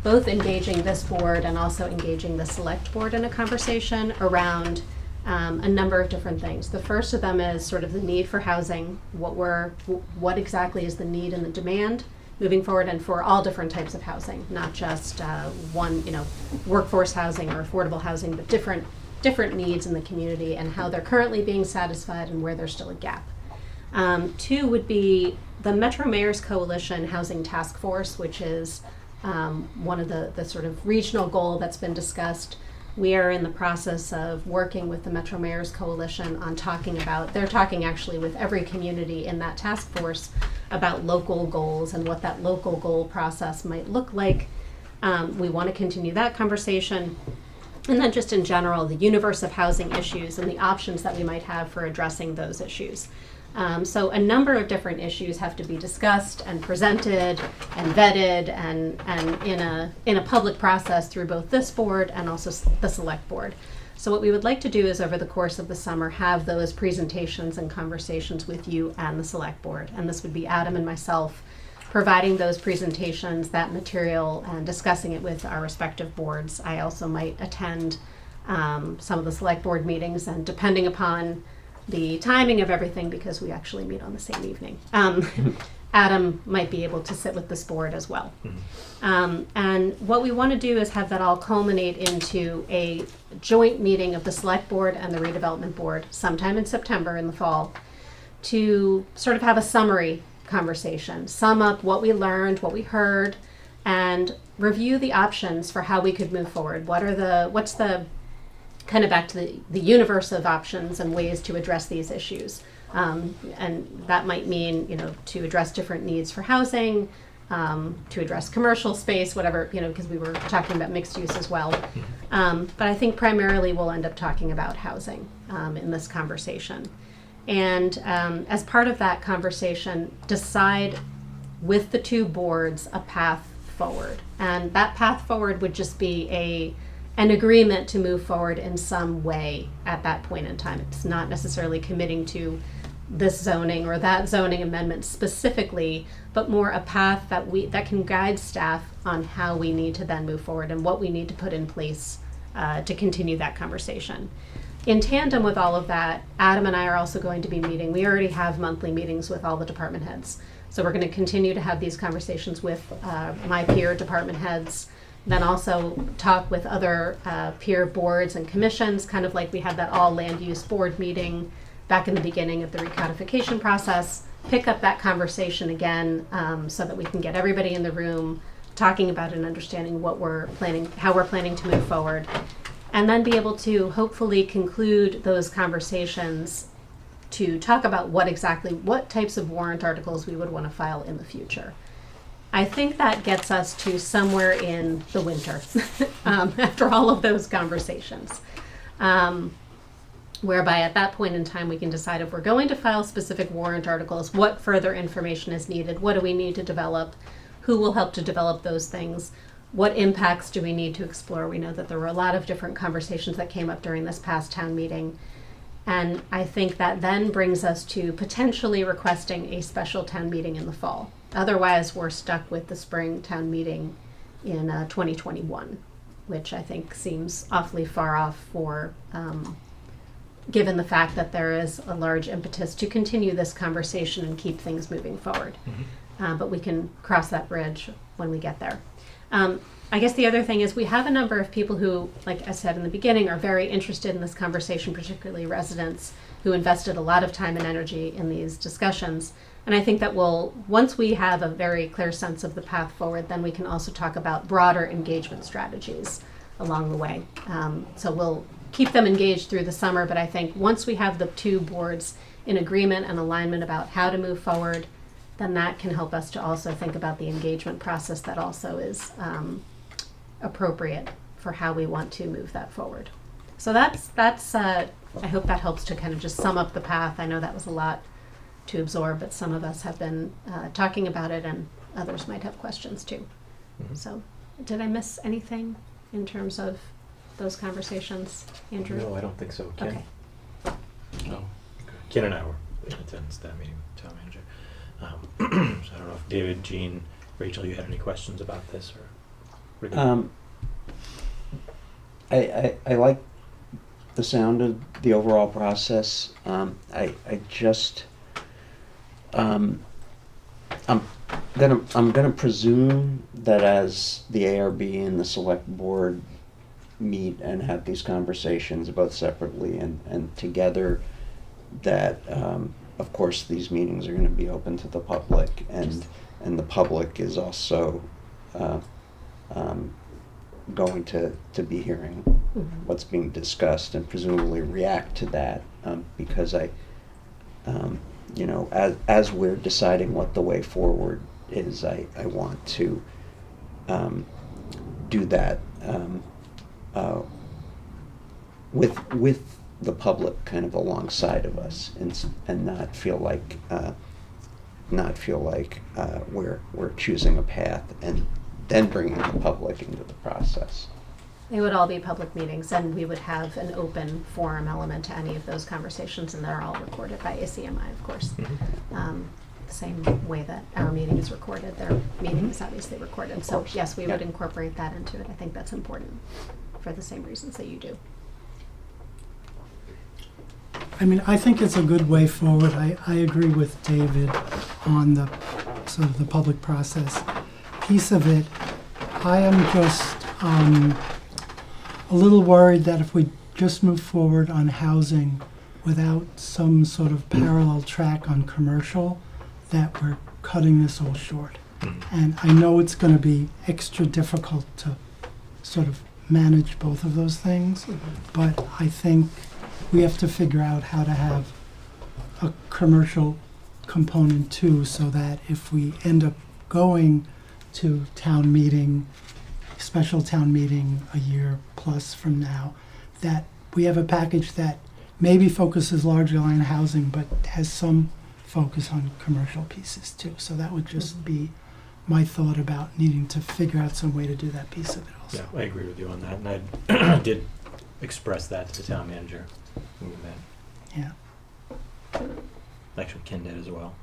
both engaging this board and also engaging the select board in a conversation around a number of different things. The first of them is sort of the need for housing, what exactly is the need and the demand moving forward, and for all different types of housing, not just one, workforce housing or affordable housing, but different needs in the community and how they're currently being satisfied and where there's still a gap. 2 would be the Metro Mayor's Coalition Housing Task Force, which is one of the sort of regional goal that's been discussed. We are in the process of working with the Metro Mayor's Coalition on they're talking actually with every community in that task force about local goals and what that local goal process might look like. We want to continue that conversation. And then just in general, the universe of housing issues and the options that we might have for addressing those issues. So a number of different issues have to be discussed and presented and vetted and in a public process through both this board and also the select board. So what we would like to do is over the course of the summer have those presentations and conversations with you and the select board. And this would be Adam and myself providing those presentations, that material, and discussing it with our respective boards. I also might attend some of the select board meetings, and depending upon the timing of everything, because we actually meet on the same evening, Adam might be able to sit with this board as well. And what we want to do is have that all culminate into a joint meeting of the select board and the redevelopment board sometime in September in the fall, to sort of have a summary conversation, sum up what we learned, what we heard, and review the options for how we could move forward. What's the kind of back to the universe of options and ways to address these issues. And that might mean, to address different needs for housing, to address commercial space, whatever, because we were talking about mixed use as well. But I think primarily we'll end up talking about housing in this conversation. And as part of that conversation, decide with the 2 boards a path forward. And that path forward would just be an agreement to move forward in some way at that point in time. It's not necessarily committing to this zoning or that zoning amendment specifically, but more a path that can guide staff on how we need to then move forward and what we need to put in place to continue that conversation. In tandem with all of that, Adam and I are also going to be meeting. We already have monthly meetings with all the department heads. So we're going to continue to have these conversations with my peer department heads, then also talk with other peer boards and commissions, kind of like we had that all land use board meeting back in the beginning of the recodification process, pick up that conversation again so that we can get everybody in the room talking about and understanding how we're planning to move forward, and then be able to hopefully conclude those conversations to talk about what types of warrant articles we would want to file in the future. I think that gets us to somewhere in the winter after all of those conversations, whereby at that point in time we can decide if we're going to file specific warrant articles, what further information is needed, what do we need to develop, who will help to develop those things, what impacts do we need to explore? We know that there were a lot of different conversations that came up during this past town meeting. And I think that then brings us to potentially requesting a special town meeting in the fall. Otherwise, we're stuck with the spring town meeting in 2021, which I think seems awfully far off for, given the fact that there is a large impetus to continue this conversation and keep things moving forward. But we can cross that bridge when we get there. I guess the other thing is we have a number of people who, like I said in the beginning, are very interested in this conversation, particularly residents who invested a lot of time and energy in these discussions. And I think that once we have a very clear sense of the path forward, then we can also talk about broader engagement strategies along the way. So we'll keep them engaged through the summer, but I think once we have the two boards in agreement and alignment about how to move forward, then that can help us to also think about the engagement process that also is appropriate for how we want to move that forward. So that's I hope that helps to kind of just sum up the path. I know that was a lot to absorb, but some of us have been talking about it, and others might have questions too. So did I miss anything in terms of those conversations, Andrew? No, I don't think so. Ken? Okay. No. Ken and I were in attendance at that meeting with the town manager. So I don't know if David, Jean, Rachel, you had any questions about this, or? I like the sound of the overall process. I just I'm gonna presume that as the ARB and the select board meet and have these conversations both separately and together, that of course these meetings are going to be open to the public, and the public is also going to be hearing what's being discussed and presumably react to that, because you know, as we're deciding what the way forward is, I want to do that with the public kind of alongside of us, and not feel like we're choosing a path and then bringing the public into the process. They would all be public meetings, and we would have an open forum element to any of those conversations, and they're all recorded by ACMi, of course. The same way that our meeting is recorded, their meeting is obviously recorded. So yes, we would incorporate that into it. I think that's important for the same reasons that you do. I mean, I think it's a good way forward. I agree with David on the sort of the public process piece of it. I am just a little worried that if we just move forward on housing without some sort of parallel track on commercial, that we're cutting this all short. And I know it's going to be extra difficult to sort of manage both of those things, but I think we have to figure out how to have a commercial component too, so that if we end up going to town meeting, special town meeting a year plus from now, that we have a package that maybe focuses largely on housing but has some focus on commercial pieces too. So that would just be my thought about needing to figure out some way to do that piece of it also. Yeah, I agree with you on that, and I did express that to the town manager when we met. Yeah. Actually, Ken did as well.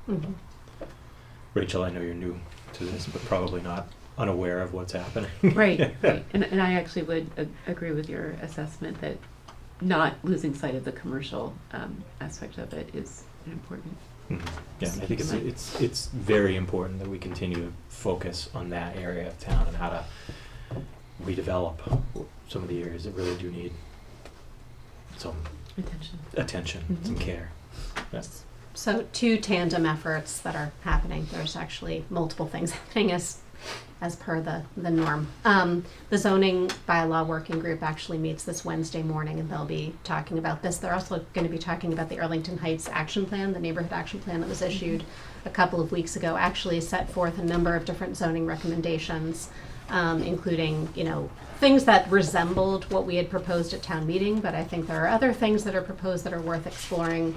Rachel, I know you're new to this, but probably not unaware of what's happening. Right. And I actually would agree with your assessment that not losing sight of the commercial aspect of it is important. Yeah, I think it's very important that we continue to focus on that area of town and how to redevelop some of the areas that really do need some attention, some care. Yes. So two tandem efforts that are happening. There's actually multiple things happening as per the norm. The zoning bylaw working group actually meets this Wednesday morning, and they'll be talking about this. They're also going to be talking about the Arlington Heights action plan, the neighborhood action plan that was issued a couple of weeks ago, actually set forth a number of different zoning recommendations, including, you know, things that resembled what we had proposed at town meeting, but I think there are other things that are proposed that are worth exploring,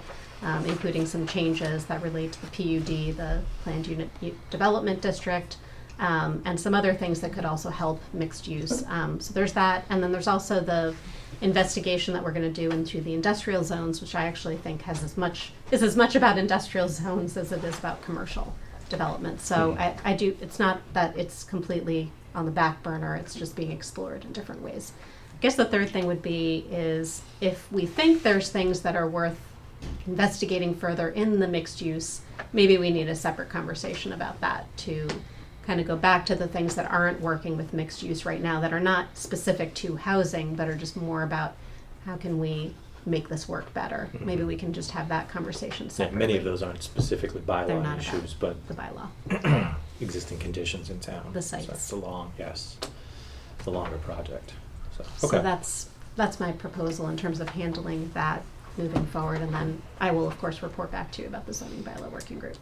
including some changes that relate to the PUD, the Planned Unit Development District, and some other things that could also help mixed use. So there's that, and then there's also the investigation that we're going to do into the industrial zones, which I actually think is as much about industrial zones as it is about commercial development. So I do, it's not that it's completely on the back burner, it's just being explored in different ways. I guess the third thing would be is if we think there's things that are worth investigating further in the mixed use, maybe we need a separate conversation about that to kind of go back to the things that aren't working with mixed use right now, that are not specific to housing, but are just more about how can we make this work better. Maybe we can just have that conversation Yeah, separately. many of those aren't specifically They're bylaw not issues, about but the bylaw. existing conditions in town. The So sites. it's it's a longer project. So, So okay. that's my proposal in terms of handling that moving forward, and then I will of course report back to you about the zoning bylaw working group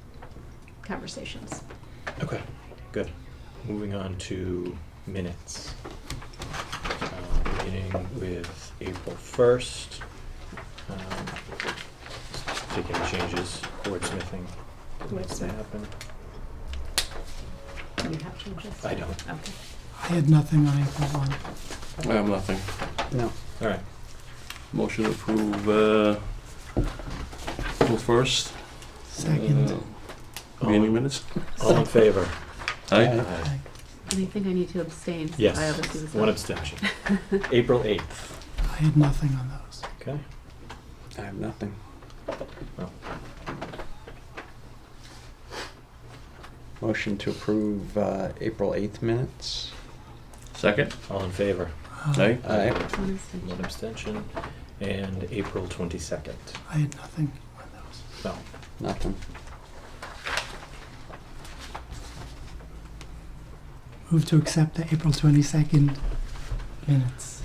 conversations. Okay, good. Moving on to minutes. Beginning with April 1st. Take any changes, wordsmithing that needs to happen. Do you have changes? I don't. Okay. I had nothing on April 1. I have nothing. No. All right. Motion to approve, April 1st. Second. Meeting minutes? All in favor? Aye. Aye. Aye. And I think I need to abstain. since Yes, I obviously was one not. abstention. April 8th. I had nothing on those. Okay. I have nothing. Well, Motion to approve April 8th minutes. Second? all in favor? Aye. Aye. One abstention. One abstention. And April 22nd. I had nothing on those. No. Nothing. Move to accept the April 22nd minutes.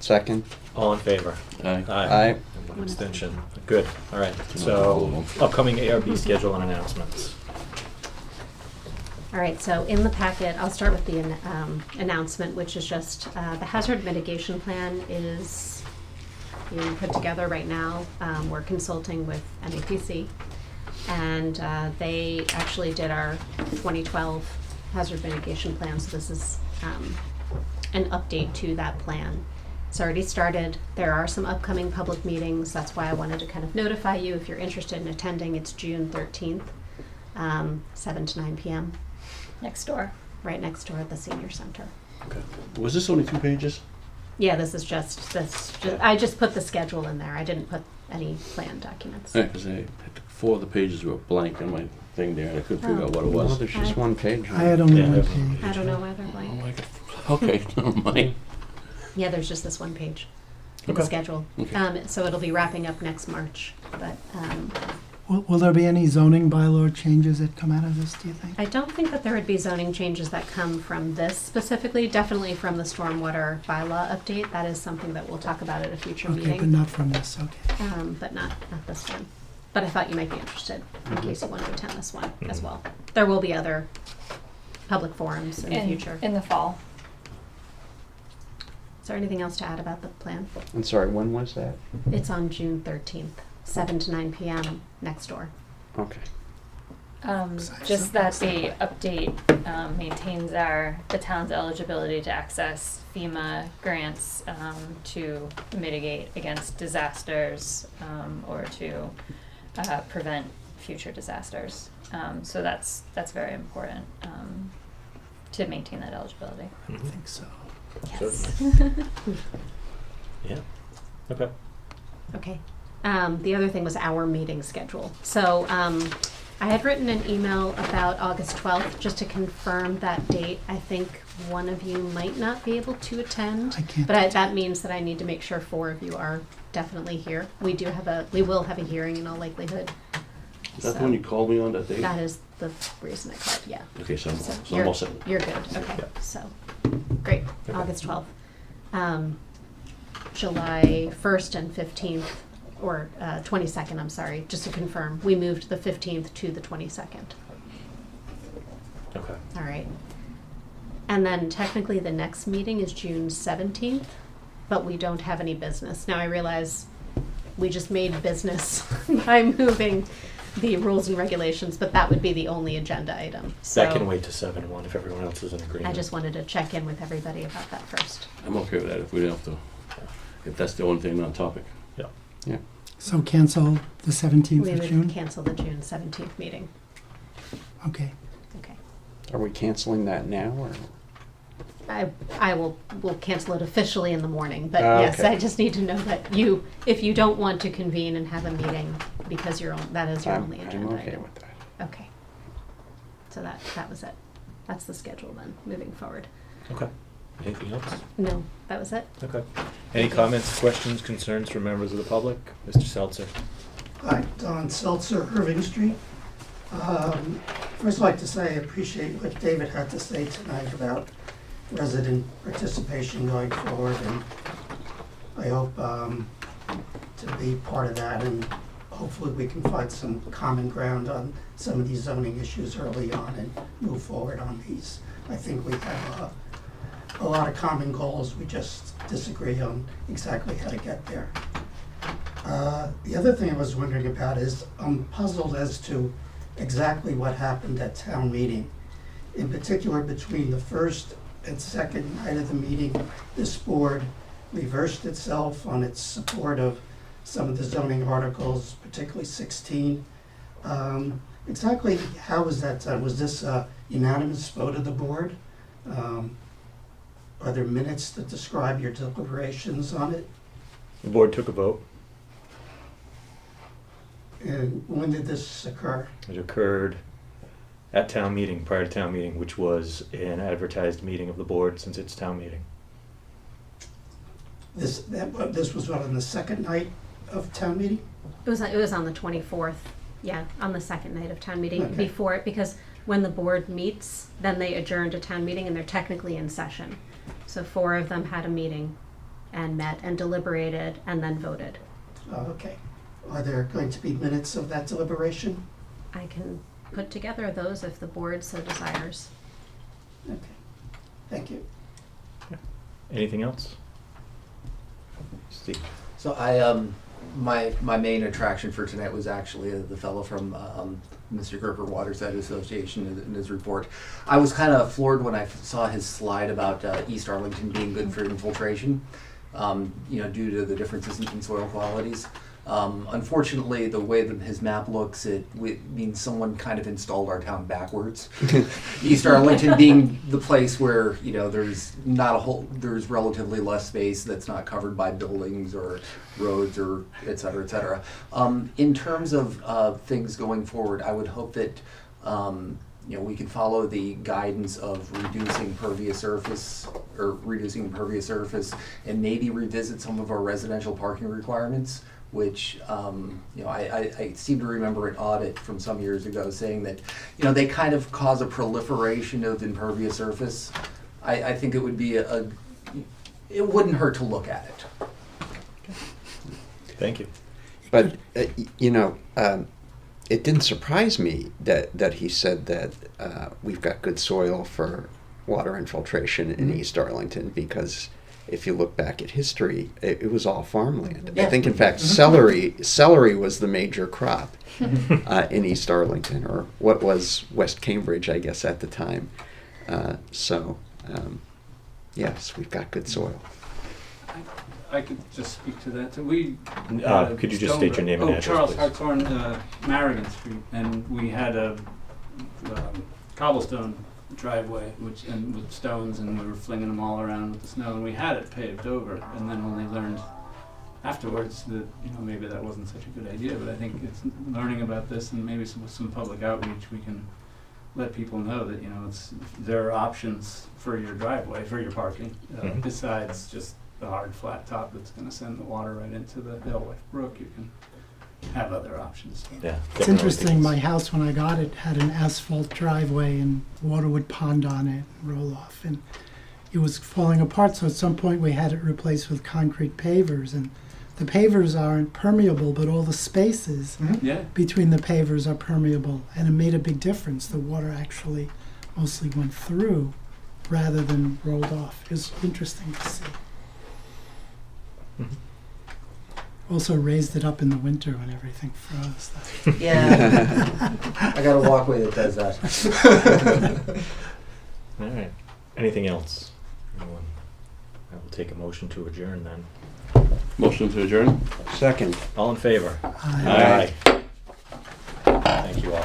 Second. All in favor? Aye. Aye. And one abstention. Good. All right. So, upcoming ARB schedule and announcements. All right, so in the packet, I'll start with the announcement, which is just the hazard mitigation plan is being put together right now. We're consulting with MAPC, and they actually did our 2012 hazard mitigation plan, so this is an update to that plan. It's already started. There are some upcoming public meetings. That's why I wanted to kind of notify you if you're interested in attending. It's June 13th, 7 to 9 p.m. Next door. right next door at the senior center. Okay. Was this only 2 pages? Yeah, this is just I just put the schedule in there. I didn't put any plan documents. Yeah, because 4 of the pages were blank on my thing there, and I couldn't figure out what it Well, was. there's just one page. I had only Yeah, one I have page. I don't know why they're Oh blank. my God. Okay, never mind. Yeah, there's just this one page in the Okay. schedule. Okay. So it'll be wrapping up next March. But Will there be any zoning bylaw changes that come out of this, do you think? I don't think that there would be zoning changes that come from this specifically. Definitely from the stormwater bylaw update. That is something that we'll talk about at a future Okay, meeting. but not from this, okay. But not this one. But I thought you might be interested in case you want to attend this one as Mhm. well. There will be other public forums in the future. In the fall. Is there anything else to add about the plan? I'm sorry, when was that? It's on June 13th, 7 to 9 p.m. next door. Okay. Just that the update maintains the town's eligibility to access FEMA grants to mitigate against disasters or to prevent future disasters. So that's very important to maintain that eligibility. I think so. Certainly. Yeah. Okay. Okay. The other thing was our meeting schedule. So I had written an email about August 12th just to confirm that date. I think one of you might not be able to attend. I can't But that means that I need to make sure 4 of you are definitely here. We will have a hearing in all likelihood. Is that the one you called me on that day? That is the reason I called, yeah. Okay, so So I'm you're, all set. you're good, okay, Yeah. so, great, Okay. August 12th. July 1st and 15th, or 22nd, I'm sorry, just to confirm, we moved the 15th to the 22nd, Okay. all right. And then technically the next meeting is June 17th, but we don't have any business. Now I realize we just made business by moving the rules and regulations, but that would be the only agenda item. So That can wait to 7-1 if everyone else is in agreement. I just wanted to check in with everybody about that first. I'm okay with that if we don't have to, if that's the only thing on topic. Yeah. So cancel the 17th We of would June? cancel the June 17th meeting. Okay. Okay. Are we canceling that now, or? We'll cancel it officially in the morning, but Ah, yes, okay. I just need to know that if you don't want to convene and have a meeting because that is your only agenda I'm okay item. with that. Okay. So that was it. That's the schedule then, moving forward. Okay. Anything else? No, that was it. Okay. Any comments, questions, concerns from members of the public? Mr. Seltzer. Hi, Don Seltzer, Irving Street. First, I'd like to say I appreciate what David had to say tonight about resident participation going forward, and I hope to be part of that, and hopefully we can find some common ground on some of these zoning issues early on and move forward on these. I think we have a lot of common goals, we just disagree on exactly how to get there. The other thing I was wondering about is I'm puzzled as to exactly what happened at town meeting. In particular, between the first and second night of the meeting, this board reversed itself on its support of some of the zoning articles, particularly 16. Exactly how was that done? Was this a unanimous vote of the board? Are there minutes that describe your deliberations on it? The board took a vote. And when did this occur? It occurred at town meeting, prior to town meeting, which was an advertised meeting of the board since it's town meeting. This was what, on the second night of town meeting? It was on the 24th, yeah, on the second night of town meeting Okay. before it, because when the board meets, then they adjourn to town meeting and they're technically in session. So 4 of them had a meeting and met and deliberated and then voted. Oh, okay. Are there going to be minutes of that deliberation? I can put together those if the board so desires. Okay. Thank you. Anything else? Steve. So I, my main attraction for tonight was actually the fellow from Mr. Gerber Waterside Association in his report. I was kind of floored when I saw his slide about East Arlington being good for infiltration, due to the differences in soil qualities. Unfortunately, the way that his map looks, it means someone kind of installed our town backwards. East Arlington being the place where, there's there's relatively less space that's not covered by buildings or roads or et cetera, et cetera. In terms of things going forward, I would hope that we can follow the guidance of reducing impervious surface and maybe revisit some of our residential parking requirements, which I seem to remember an audit from some years ago saying that they kind of cause a proliferation of impervious surface. I think it would be it wouldn't hurt to look at it. Thank you. But, it didn't surprise me that he said that we've got good soil for water infiltration in East Arlington, because if you look back at history, it was all farmland. Yeah. I think, in fact, celery was the major crop in East Arlington, or what was West Cambridge, I guess, at the time. Yes, we've got good soil. I could just speak to that. So we could you just state your name and address, Charles please? Hartshorn, Marigan Street, and we had a cobblestone driveway, and with stones, and we were flinging them all around with the snow, and we had it paved over, and then only learned afterwards that maybe that wasn't such a good idea. But I think it's learning about this, and maybe with some public outreach, we can let people know that there are options for your driveway, for your parking, besides just the hard flat top that's going to send the water right into the Alewife Brook. You can have other options. Yeah. It's interesting, my house, when I got it, had an asphalt driveway and water would pond on it and roll off. And it was falling apart, so at some point we had it replaced with concrete pavers. And the pavers aren't permeable, but all the spaces between the pavers are permeable. And it made a big difference. The water actually mostly went through rather than rolled off. It was interesting to see. also raised it up in the winter when everything froze. Yeah. I got a walkway that does that. All right. Anything else? Anyone? I will take a motion to adjourn then. Motion to adjourn? Second. All in favor? Aye. Thank you all.